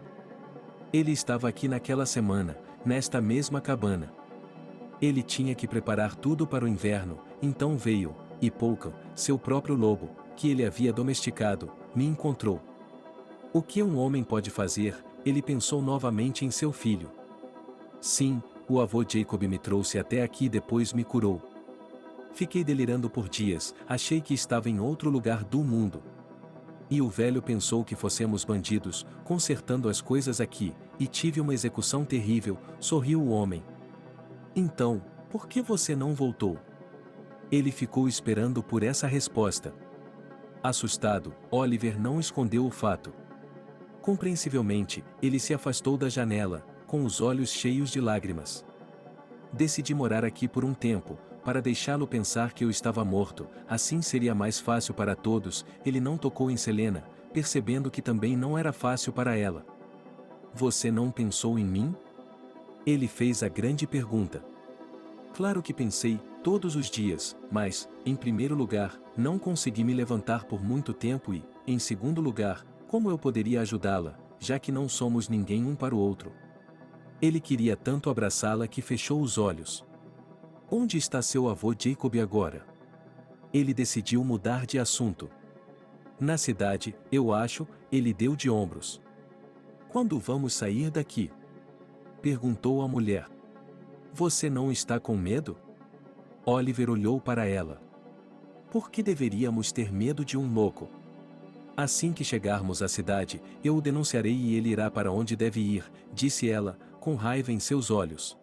Ele estava aqui naquela semana, nesta mesma cabana. Ele tinha que preparar tudo para o inverno, então veio, e Polka, seu próprio lobo, que ele havia domesticado, me encontrou. O que um homem pode fazer? Ele pensou novamente em seu filho. Sim, o avô Jacob me trouxe até aqui e depois me curou. Fiquei delirando por dias, achei que estava em outro lugar do mundo. E o velho pensou que fossemos bandidos, consertando as coisas aqui, e tive uma execução terrível, sorriu o homem. Então, por que você não voltou? Ele ficou esperando por essa resposta. Assustado, Oliver não escondeu o fato. Compreensivelmente, ele se afastou da janela, com os olhos cheios de lágrimas. Decidi morar aqui por um tempo, para deixá-lo pensar que eu estava morto, assim seria mais fácil para todos. Ele não tocou em Selena, percebendo que também não era fácil para ela. Você não pensou em mim? Ele fez a grande pergunta. Claro que pensei, todos os dias, mas, em primeiro lugar, não consegui me levantar por muito tempo e, em segundo lugar, como eu poderia ajudá-la, já que não somos ninguém um para o outro. Ele queria tanto abraçá-la que fechou os olhos. Onde está seu avô Jacob agora? Ele decidiu mudar de assunto. Na cidade, eu acho, ele deu de ombros. Quando vamos sair daqui? Perguntou a mulher. Você não está com medo? Oliver olhou para ela. Por que deveríamos ter medo de um louco? Assim que chegarmos à cidade, eu o denunciarei e ele irá para onde deve ir, disse ela, com raiva em seus olhos.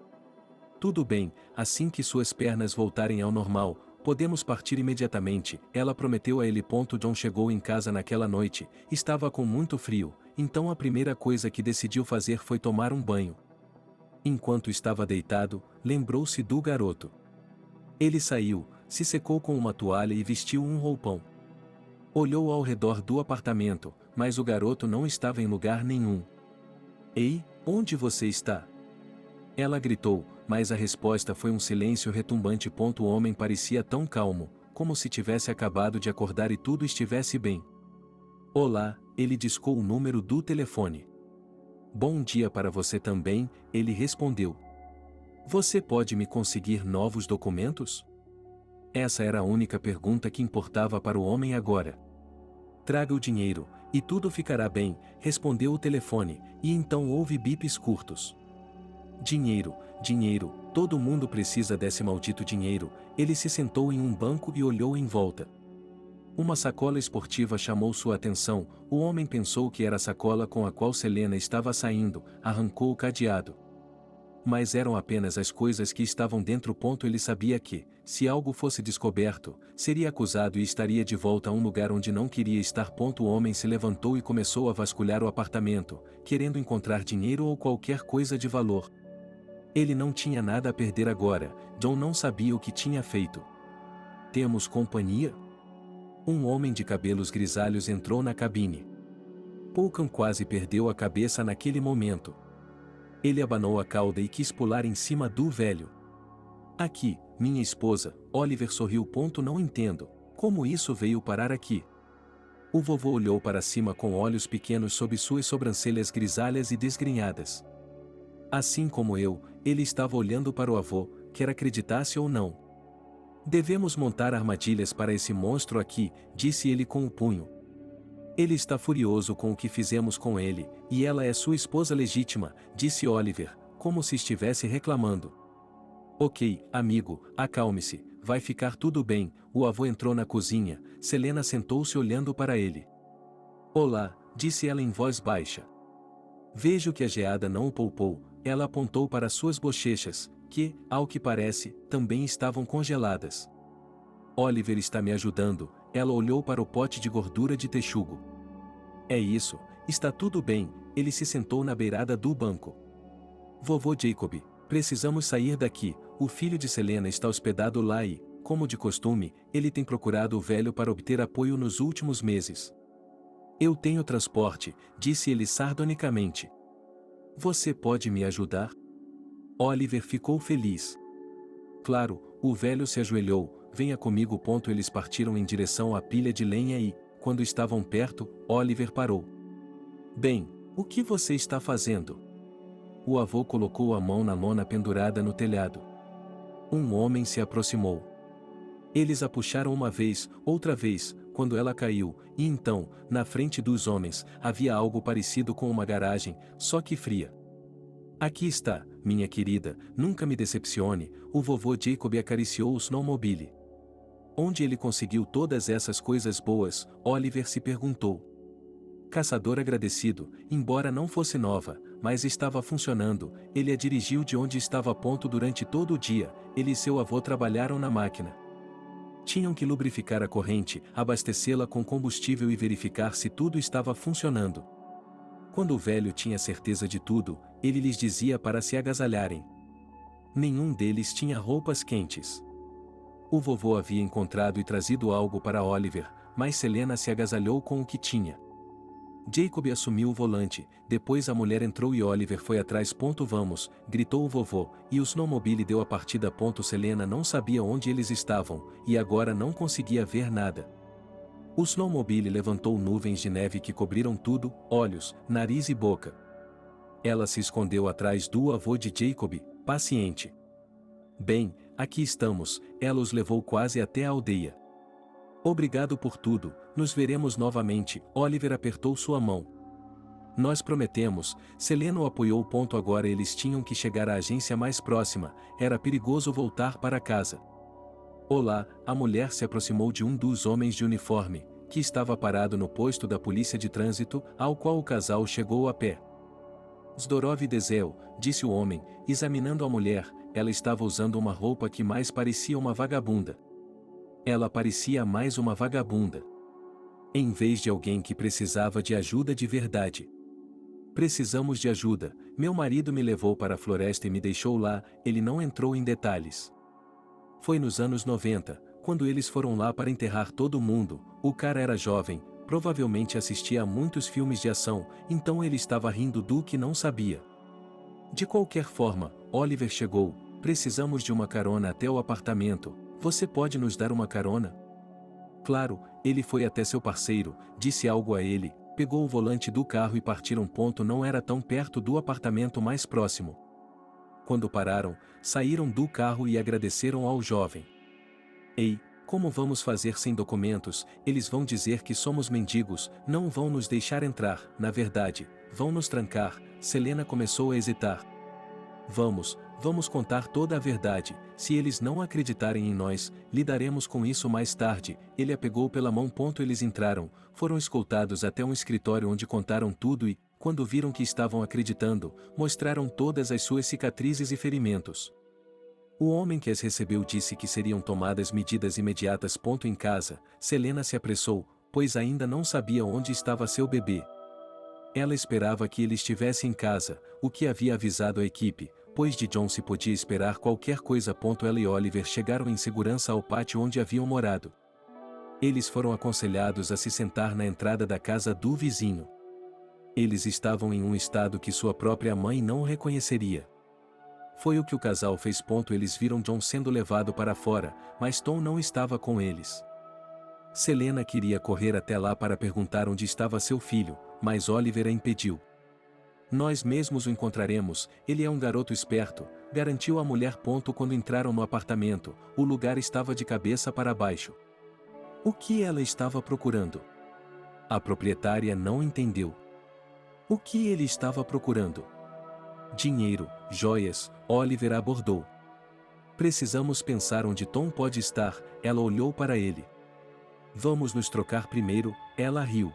Tudo bem, assim que suas pernas voltarem ao normal, podemos partir imediatamente, ela prometeu a ele. John chegou em casa naquela noite, estava com muito frio, então a primeira coisa que decidiu fazer foi tomar um banho. Enquanto estava deitado, lembrou-se do garoto. Ele saiu, se secou com uma toalha e vestiu um roupão. Olhou ao redor do apartamento, mas o garoto não estava em lugar nenhum. Ei, onde você está? Ela gritou, mas a resposta foi um silêncio retumbante. O homem parecia tão calmo, como se tivesse acabado de acordar e tudo estivesse bem. Olá, ele discou o número do telefone. Bom dia para você também, ele respondeu. Você pode me conseguir novos documentos? Essa era a única pergunta que importava para o homem agora. Traga o dinheiro, E tudo ficará bem, respondeu o telefone, e então houve bipes curtos. Dinheiro, dinheiro, todo mundo precisa desse maldito dinheiro. Ele se sentou em um banco e olhou em volta. Uma sacola esportiva chamou sua atenção. O homem pensou que era a sacola com a qual Selena estava saindo, arrancou o cadeado. Mas eram apenas as coisas que estavam dentro. Ele sabia que, se algo fosse descoberto, seria acusado e estaria de volta a um lugar onde não queria estar. O homem se levantou e começou a vasculhar o apartamento, querendo encontrar dinheiro ou qualquer coisa de valor. Ele não tinha nada a perder agora. John não sabia o que tinha feito. Temos companhia? Um homem de cabelos grisalhos entrou na cabine. Polkan quase perdeu a cabeça naquele momento. Ele abanou a cauda e quis pular em cima do velho. Aqui, minha esposa, Oliver sorriu. Não entendo. Como isso veio parar aqui? O vovô olhou para cima com olhos pequenos sob suas sobrancelhas grisalhas e desgrenhadas. Assim como eu, ele estava olhando para o avô, quer acreditasse ou não. Devemos montar armadilhas para esse monstro aqui, disse ele com o punho. Ele está furioso com o que fizemos com ele, e ela é sua esposa legítima, disse Oliver, como se estivesse reclamando. Ok, amigo, acalme-se, vai ficar tudo bem. O avô entrou na cozinha, Selena sentou-se olhando para ele. Olá, disse ela em voz baixa. Vejo que a geada não o poupou. Ela apontou para suas bochechas, que, ao que parece, também estavam congeladas. Oliver está me ajudando. Ela olhou para o pote de gordura de texugo. É isso, está tudo bem. Ele se sentou na beirada do banco. Vovô Jacob, precisamos sair daqui. O filho de Selena está hospedado lá e, como de costume, ele tem procurado o velho para obter apoio nos últimos meses. Eu tenho transporte, disse ele sardonicamente. Você pode me ajudar? Oliver ficou feliz. Claro, o velho se ajoelhou. Venha comigo. Eles partiram em direção à pilha de lenha e, quando estavam perto, Oliver parou. Bem, o que você está fazendo? O avô colocou a mão na lona pendurada no telhado. Um homem se aproximou. Eles a puxaram uma vez, outra vez, quando ela caiu, e então, na frente dos homens, havia algo parecido com uma garagem, só que fria. Aqui está, minha querida, nunca me decepcione. O vovô Jacob acariciou o snowmobile. Onde ele conseguiu todas essas coisas boas? Oliver se perguntou. Caçador agradecido, embora não fosse nova, mas estava funcionando. Ele a dirigiu de onde estava durante todo o dia. Ele e seu avô trabalharam na máquina. Tinham que lubrificar a corrente, abastecê-la com combustível e verificar se tudo estava funcionando. Quando o velho tinha certeza de tudo, ele lhes dizia para se agasalharem. Nenhum deles tinha roupas quentes. O vovô havia encontrado e trazido algo para Oliver, mas Selena se agasalhou com o que tinha. Jacob assumiu o volante, depois a mulher entrou e Oliver foi atrás. Vamos, gritou o vovô, e o snowmobile deu a partida. Selena não sabia onde eles estavam, e agora não conseguia ver nada. O snowmobile levantou nuvens de neve que cobriram tudo, olhos, nariz e boca. Ela se escondeu atrás do avô de Jacob, paciente. Bem, aqui estamos. Ela os levou quase até a aldeia. Obrigado por tudo, nos veremos novamente. Oliver apertou sua mão. Nós prometemos. Selena o apoiou. Agora eles tinham que chegar à agência mais próxima, era perigoso voltar para casa. Olá, a mulher se aproximou de um dos homens de uniforme, que estava parado no posto da polícia de trânsito, ao qual o casal chegou a pé. Zdorov Dezel, disse o homem, examinando a mulher. Ela estava usando uma roupa que mais parecia uma vagabunda. Ela parecia mais uma vagabunda. Em vez de alguém que precisava de ajuda de verdade. Precisamos de ajuda. Meu marido me levou para a floresta e me deixou lá. Ele não entrou em detalhes. Foi nos anos 90, quando eles foram lá para enterrar todo mundo. O cara era jovem, provavelmente assistia a muitos filmes de ação, então ele estava rindo do que não sabia. De qualquer forma, Oliver chegou. Precisamos de uma carona até o apartamento. Você pode nos dar uma carona? Claro, ele foi até seu parceiro, disse algo a ele, pegou o volante do carro e partiram. Não era tão perto do apartamento mais próximo. Quando pararam, saíram do carro e agradeceram ao jovem. Ei, Como vamos fazer sem documentos? Eles vão dizer que somos mendigos, não vão nos deixar entrar, na verdade, vão nos trancar. Selena começou a hesitar. Vamos contar toda a verdade. Se eles não acreditarem em nós, lidaremos com isso mais tarde. Ele a pegou pela mão. Eles entraram, foram escoltados até um escritório onde contaram tudo e, quando viram que estavam acreditando, mostraram todas as suas cicatrizes e ferimentos. O homem que as recebeu disse que seriam tomadas medidas imediatas. Em casa, Selena se apressou, pois ainda não sabia onde estava seu bebê. Ela esperava que ele estivesse em casa, o que havia avisado a equipe, pois de John se podia esperar qualquer coisa. Ela e Oliver chegaram em segurança ao pátio onde haviam morado. Eles foram aconselhados a se sentar na entrada da casa do vizinho. Eles estavam em um estado que sua própria mãe não reconheceria. Foi o que o casal fez. Eles viram John sendo levado para fora, mas Tom não estava com eles. Selena queria correr até lá para perguntar onde estava seu filho, mas Oliver a impediu. Nós mesmos o encontraremos, ele é um garoto esperto, garantiu a mulher. Quando entraram no apartamento, o lugar estava de cabeça para baixo. O que ela estava procurando? A proprietária não entendeu. O que ele estava procurando? Dinheiro, joias, Oliver abordou. Precisamos pensar onde Tom pode estar. Ela olhou para ele. Vamos nos trocar primeiro, ela riu.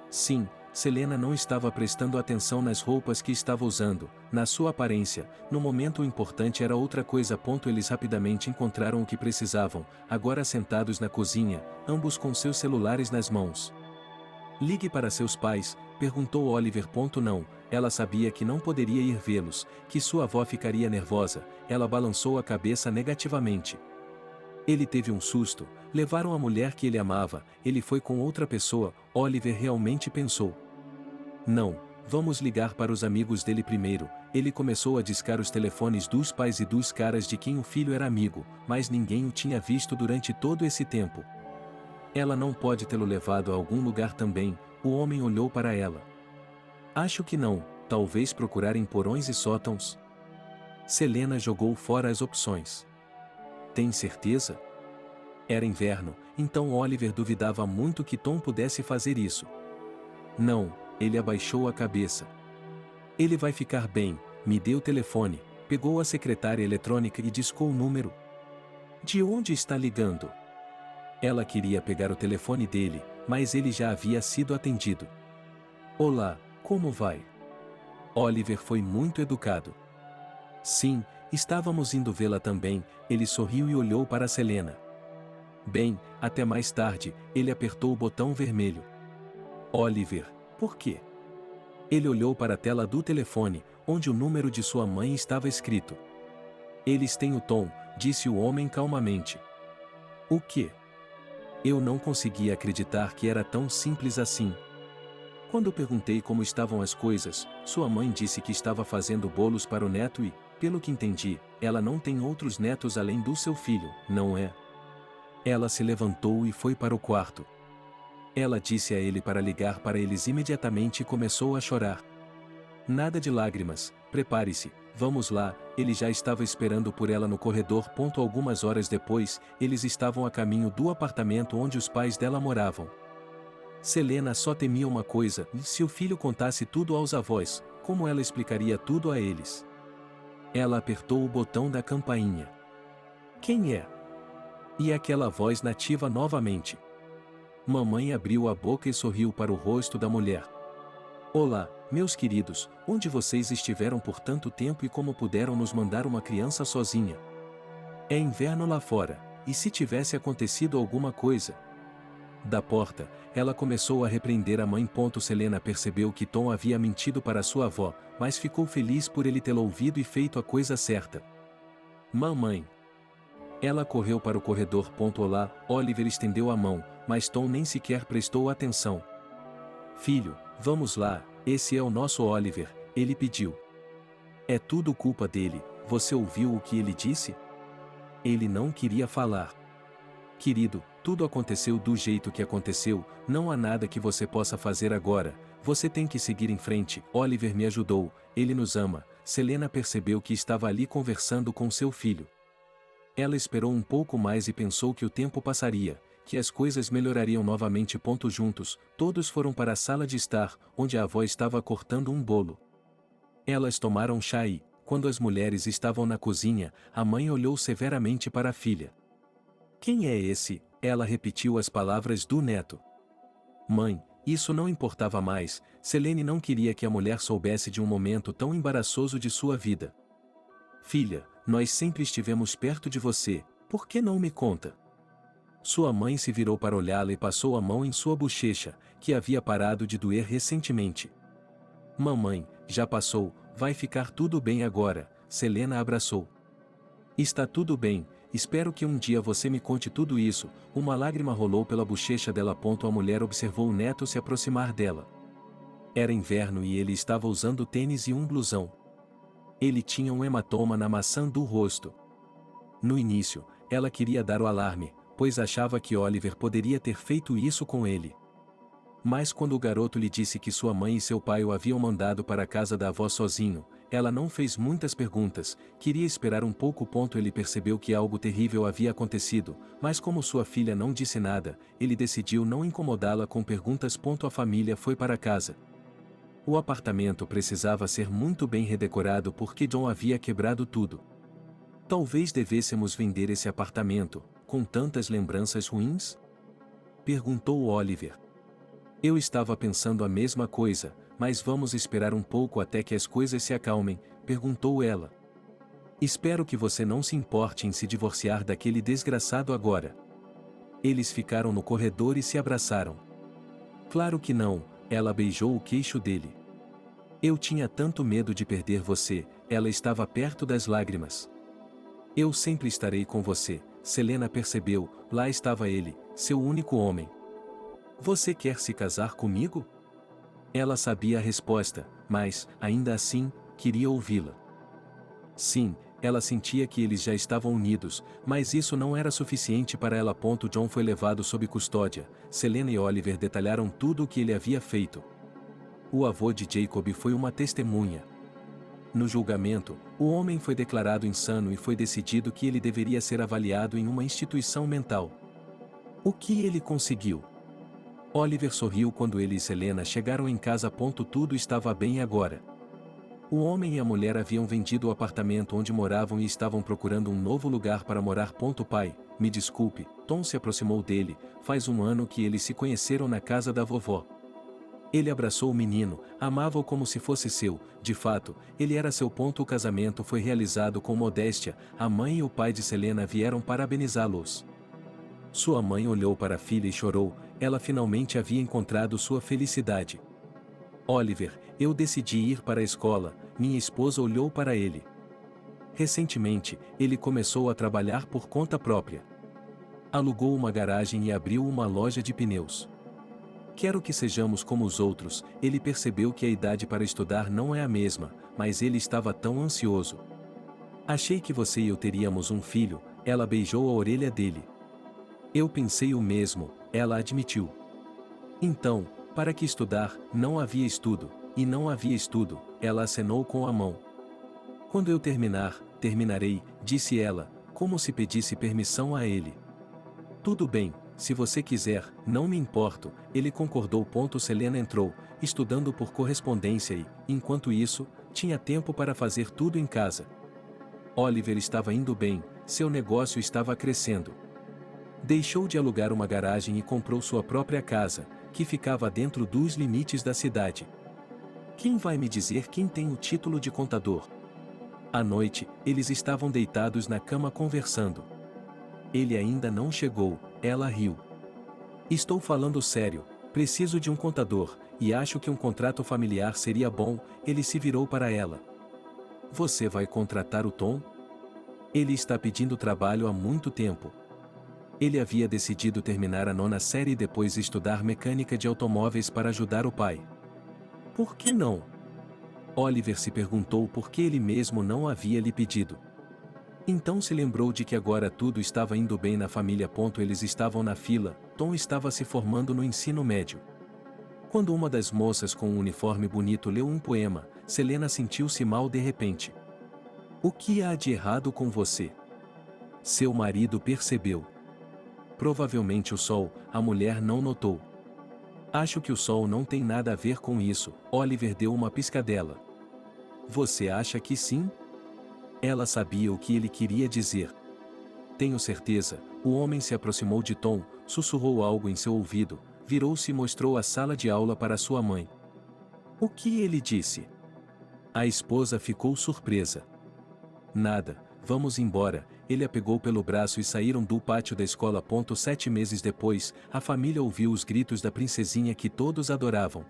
Sim, Selena não estava prestando atenção nas roupas que estava usando, na sua aparência, no momento o importante era outra coisa. Eles rapidamente encontraram o que precisavam, agora sentados na cozinha, ambos com seus celulares nas mãos. Ligue para seus pais, perguntou Oliver. Não, ela sabia que não poderia ir vê-los, que sua avó ficaria nervosa, ela balançou a cabeça negativamente. Ele teve um susto, levaram a mulher que ele amava, ele foi com outra pessoa, Oliver realmente pensou. Não, vamos ligar para os amigos dele primeiro. Ele começou a discar os telefones dos pais e dos caras de quem o filho era amigo, mas ninguém o tinha visto durante todo esse tempo. Ela não pode tê-lo levado a algum lugar também, o homem olhou para ela. Acho que não, talvez procurar em porões e sótãos. Selena jogou fora as opções. Tem certeza? Era inverno, então Oliver duvidava muito que Tom pudesse fazer isso. Não, ele abaixou a cabeça. Ele vai ficar bem, me dê o telefone, pegou a secretária eletrônica e discou o número. De onde está ligando? Ela queria pegar o telefone dele, mas ele já havia sido atendido. Olá, como vai? Oliver foi muito educado. Sim, estávamos indo vê-la também, ele sorriu e olhou para Selena. Bem, até mais tarde, ele apertou o botão vermelho. Oliver, por quê? Ele olhou para a tela do telefone, onde o número de sua mãe estava escrito. Eles têm o Tom, disse o homem calmamente. O quê? Eu não conseguia acreditar que era tão simples assim. Quando perguntei como estavam as coisas, sua mãe disse que estava fazendo bolos para o neto e, pelo que entendi, ela não tem outros netos além do seu filho, não é? Ela se levantou e foi para o quarto. Ela disse a ele para ligar para eles imediatamente e começou a chorar. Nada de lágrimas, prepare-se, vamos lá, ele já estava esperando por ela no corredor. Algumas horas depois, eles estavam a caminho do apartamento onde os pais dela moravam. Selena só temia uma coisa, se o filho contasse tudo aos avós, como ela explicaria tudo a eles? Ela apertou o botão da campainha. Quem é? E aquela voz nativa novamente. Mamãe abriu a boca e sorriu para o rosto da mulher. Olá, meus queridos, onde vocês estiveram por tanto tempo e como puderam nos mandar uma criança sozinha? É inverno lá fora, e se tivesse acontecido alguma coisa? Da porta, ela começou a repreender a mãe. Selena percebeu que Tom havia mentido para sua avó, mas ficou feliz por ele tê-la ouvido e feito a coisa certa. Mamãe. Ela correu para o corredor. Olá, Oliver estendeu a mão, mas Tom nem sequer prestou atenção. Filho, vamos lá, esse é o nosso Oliver, ele pediu. É tudo culpa dele, você ouviu o que ele disse? Ele não queria falar. Querido, tudo aconteceu do jeito que aconteceu, não há nada que você possa fazer agora, você tem que seguir em frente. Oliver me ajudou, ele nos ama. Selena percebeu que estava ali conversando com seu filho. Ela esperou um pouco mais e pensou que o tempo passaria, que as coisas melhorariam novamente. Juntos, todos foram para a sala de estar, onde a avó estava cortando um bolo. Elas tomaram chá e, quando as mulheres estavam na cozinha, a mãe olhou severamente para a filha. Quem é esse? Ela repetiu as palavras do neto. Mãe, isso não importava mais, Selene não queria que a mulher soubesse de um momento tão embaraçoso de sua vida. Filha, nós sempre estivemos perto de você, por que não me conta? Sua mãe se virou para olhá-la e passou a mão em sua bochecha, que havia parado de doer recentemente. Mamãe, já passou, vai ficar tudo bem agora, Selena abraçou. Está tudo bem, espero que um dia você me conte tudo isso. Uma lágrima rolou pela bochecha dela. A mulher observou o neto se aproximar dela. Era inverno e ele estava usando tênis e um blusão. Ele tinha um hematoma na maçã do rosto. No início, ela queria dar o alarme, pois achava que Oliver poderia ter feito isso com ele. Mas quando o garoto lhe disse que sua mãe e seu pai o haviam mandado para a casa da avó sozinho, ela não fez muitas perguntas, queria esperar um pouco. Ele percebeu que algo terrível havia acontecido, mas como sua filha não disse nada, ele decidiu não incomodá-la com perguntas. A família foi para casa. O apartamento precisava ser muito bem redecorado porque John havia quebrado tudo. Talvez devêssemos vender esse apartamento, com tantas lembranças ruins? Perguntou Oliver. Eu estava pensando a mesma coisa, mas vamos esperar um pouco até que as coisas se acalmem, perguntou ela. Espero que você não se importe em se divorciar daquele desgraçado agora. Eles ficaram no corredor e se abraçaram. Claro que não, ela beijou o queixo dele. Eu tinha tanto medo de perder você, ela estava perto das lágrimas. Eu sempre estarei com você, Selena percebeu, lá estava ele, seu único homem. Você quer se casar comigo? Ela sabia a resposta, mas, ainda assim, queria ouvi-la. Sim, ela sentia que eles já estavam unidos, mas isso não era suficiente para ela. John foi levado sob custódia, Selena e Oliver detalharam tudo o que ele havia feito. O avô de Jacob foi uma testemunha. No julgamento, o homem foi declarado insano e foi decidido que ele deveria ser avaliado em uma instituição mental. O que ele conseguiu? Oliver sorriu quando ele e Selena chegaram em casa. Tudo estava bem agora. O homem e a mulher haviam vendido o apartamento onde moravam e estavam procurando um novo lugar para morar. Pai, me desculpe, Tom se aproximou dele, faz um ano que eles se conheceram na casa da vovó. Ele abraçou o menino, amava-o como se fosse seu, de fato, ele era seu. O casamento foi realizado com modéstia, a mãe e o pai de Selena vieram parabenizá-los. Sua mãe olhou para a filha e chorou, ela finalmente havia encontrado sua felicidade. Oliver, eu decidi ir para a escola, minha esposa olhou para ele. Recentemente, ele começou a trabalhar por conta própria. Alugou uma garagem e abriu uma loja de pneus. Quero que sejamos como os outros. Ele percebeu que a idade para estudar não é a mesma, mas ele estava tão ansioso. Achei que você e eu teríamos um filho, ela beijou a orelha dele. Eu pensei o mesmo, ela admitiu. Então, para que estudar? Não havia estudo, e não havia estudo, ela acenou com a mão. Quando eu terminar, terminarei, disse ela, como se pedisse permissão a ele. Tudo bem, se você quiser, não me importo, ele concordou. Selena entrou, estudando por correspondência e, enquanto isso, tinha tempo para fazer tudo em casa. Oliver estava indo bem, seu negócio estava crescendo. Deixou de alugar uma garagem e comprou sua própria casa, que ficava dentro dos limites da cidade. Quem vai me dizer quem tem o título de contador? À noite, eles estavam deitados na cama conversando. Ele ainda não chegou, ela riu. Estou falando sério, preciso de um contador, e acho que um contrato familiar seria bom. Ele se virou para ela. Você vai contratar o Tom? Ele está pedindo trabalho há muito tempo. Ele havia decidido terminar a 9ª série e depois estudar mecânica de automóveis para ajudar o pai. Por que não? Oliver se perguntou por que ele mesmo não havia lhe pedido. Então se lembrou de que agora tudo estava indo bem na família. Eles estavam na fila, Tom estava se formando no ensino médio. Quando uma das moças com um uniforme bonito leu um poema, Selena sentiu-se mal de repente. O que há de errado com você? Seu marido percebeu. Provavelmente o sol, a mulher não notou. Acho que o sol não tem nada a ver com isso, Oliver deu uma piscadela. Você acha que sim? Ela sabia o que ele queria dizer. Tenho certeza. O homem se aproximou de Tom, sussurrou algo em seu ouvido, virou-se e mostrou a sala de aula para sua mãe. O que ele disse? A esposa ficou surpresa. Nada, vamos embora. Ele a pegou pelo braço e saíram do pátio da escola. 7 meses depois, a família ouviu os gritos da princesinha que todos adoravam.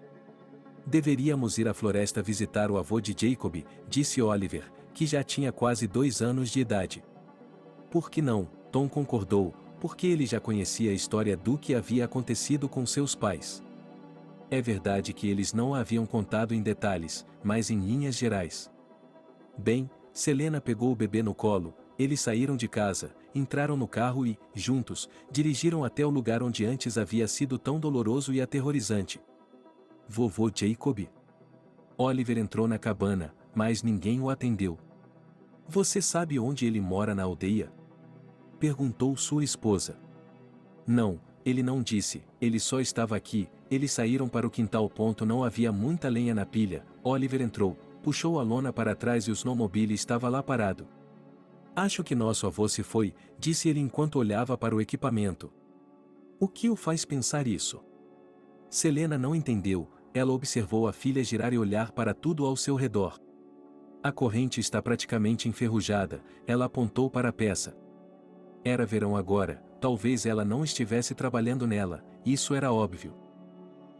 Deveríamos ir à floresta visitar o avô de Jacob, disse Oliver, que já tinha quase 2 anos de idade. Por que não? Tom concordou, porque ele já conhecia a história do que havia acontecido com seus pais. É verdade que eles não a haviam contado em detalhes, mas em linhas gerais. Bem, Selena pegou o bebê no colo, eles saíram de casa, entraram no carro e, juntos, dirigiram até o lugar onde antes havia sido tão doloroso e aterrorizante. Vovô Jacob? Oliver entrou na cabana, mas ninguém o atendeu. Você sabe onde ele mora na aldeia? Perguntou sua esposa. Não, ele não disse, ele só estava aqui. Eles saíram para o quintal. Não havia muita lenha na pilha. Oliver entrou, puxou a lona para trás e o snowmobile estava lá parado. Acho que nosso avô se foi, disse ele enquanto olhava para o equipamento. O que o faz pensar isso? Selena não entendeu, ela observou a filha girar e olhar para tudo ao seu redor. A corrente está praticamente enferrujada, ela apontou para a peça. Era verão agora, talvez ela não estivesse trabalhando nela, isso era óbvio.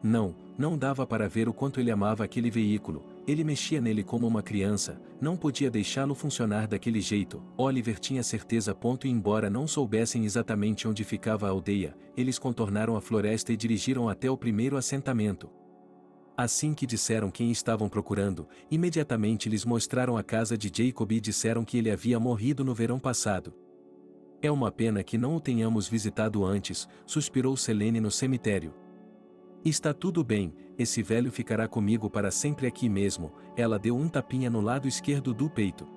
Não dava para ver o quanto ele amava aquele veículo, ele mexia nele como uma criança, não podia deixá-lo funcionar daquele jeito. Oliver tinha certeza. E embora não soubessem exatamente onde ficava a aldeia, eles contornaram a floresta e dirigiram até o primeiro assentamento. Assim que disseram quem estavam procurando, imediatamente lhes mostraram a casa de Jacob e disseram que ele havia morrido no verão passado. É uma pena que não o tenhamos visitado antes, suspirou Selene no cemitério. Está tudo bem, esse velho ficará comigo para sempre aqui mesmo, ela deu um tapinha no lado esquerdo do peito.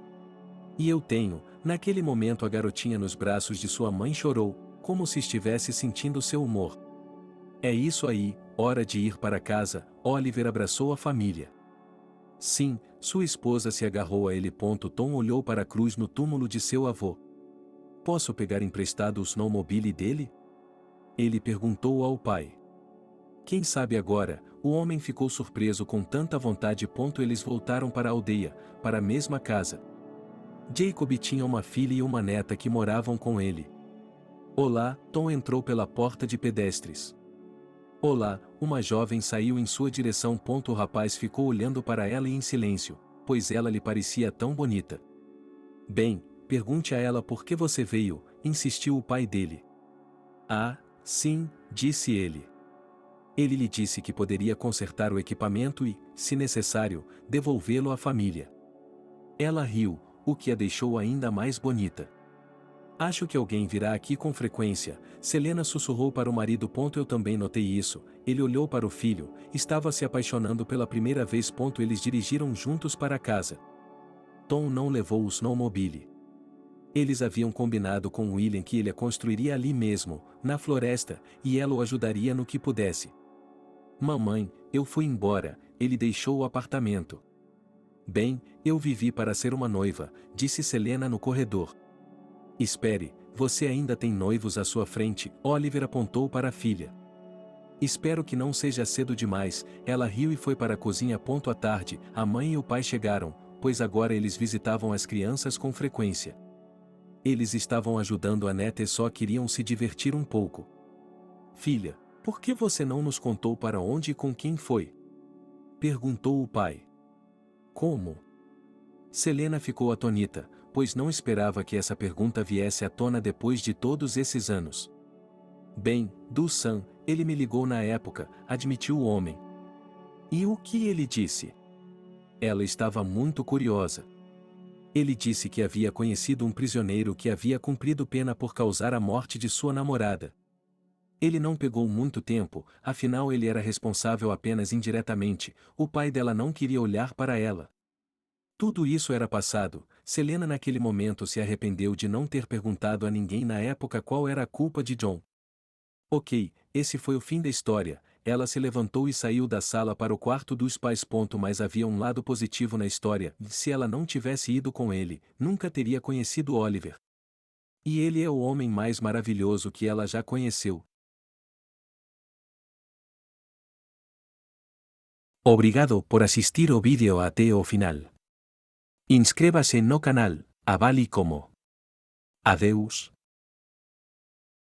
E eu tenho, naquele momento a garotinha nos braços de sua mãe chorou, como se estivesse sentindo seu humor. É isso aí, hora de ir para casa, Oliver abraçou a família. Sim, sua esposa se agarrou a ele. Tom olhou para a cruz no túmulo de seu avô. Posso pegar emprestado o snowmobile dele? Ele perguntou ao pai. Quem sabe agora, o homem ficou surpreso com tanta vontade. Eles voltaram para a aldeia, para a mesma casa. Jacob tinha uma filha e uma neta que moravam com ele. Olá, Tom entrou pela porta de pedestres. Olá, uma jovem saiu em sua direção. O rapaz ficou olhando para ela em silêncio, pois ela lhe parecia tão bonita. Bem, pergunte a ela por que você veio, insistiu o pai dele. Ah, sim, disse ele. Ele lhe disse que poderia consertar o equipamento e, se necessário, devolvê-lo à família. Ela riu, o que a deixou ainda mais bonita. Acho que alguém virá aqui com frequência, Selena sussurrou para o marido. Eu também notei isso, ele olhou para o filho, estava se apaixonando pela primeira vez. Eles dirigiram juntos para casa. Tom não levou o snowmobile. Eles haviam combinado com William que ele a construiria ali mesmo, na floresta, e ela o ajudaria no que pudesse. Mamãe, eu fui embora, ele deixou o apartamento. Bem, eu vivi para ser uma noiva, disse Selena no corredor. Espere, você ainda tem noivos à sua frente, Oliver apontou para a filha. Espero que não seja cedo demais, ela riu e foi para a cozinha. À tarde, a mãe e o pai chegaram, pois agora eles visitavam as crianças com frequência. Eles estavam ajudando a neta e só queriam se divertir um pouco. Filha, por que você não nos contou para onde e com quem foi? Perguntou o pai. Como? Selena ficou atônita, pois não esperava que essa pergunta viesse à tona depois de todos esses anos. Bem, Du-san, ele me ligou na época, admitiu o homem. E o que ele disse? Ela estava muito curiosa. Ele disse que havia conhecido um prisioneiro que havia cumprido pena por causar a morte de sua namorada. Ele não pegou muito tempo, afinal ele era responsável apenas indiretamente, o pai dela não queria olhar para ela. Tudo isso era passado. Selena naquele momento se arrependeu de não ter perguntado a ninguém na época qual era a culpa de John. Ok, esse foi o fim da história. Ela se levantou e saiu da sala para o quarto dos pais. Mas havia um lado positivo na história. Se ela não tivesse ido com ele, nunca teria conhecido Oliver. E ele é o homem mais maravilhoso que ela já conheceu. Obrigado por assistir o vídeo até o final. Inscreva-se no canal, avale como. Adeus.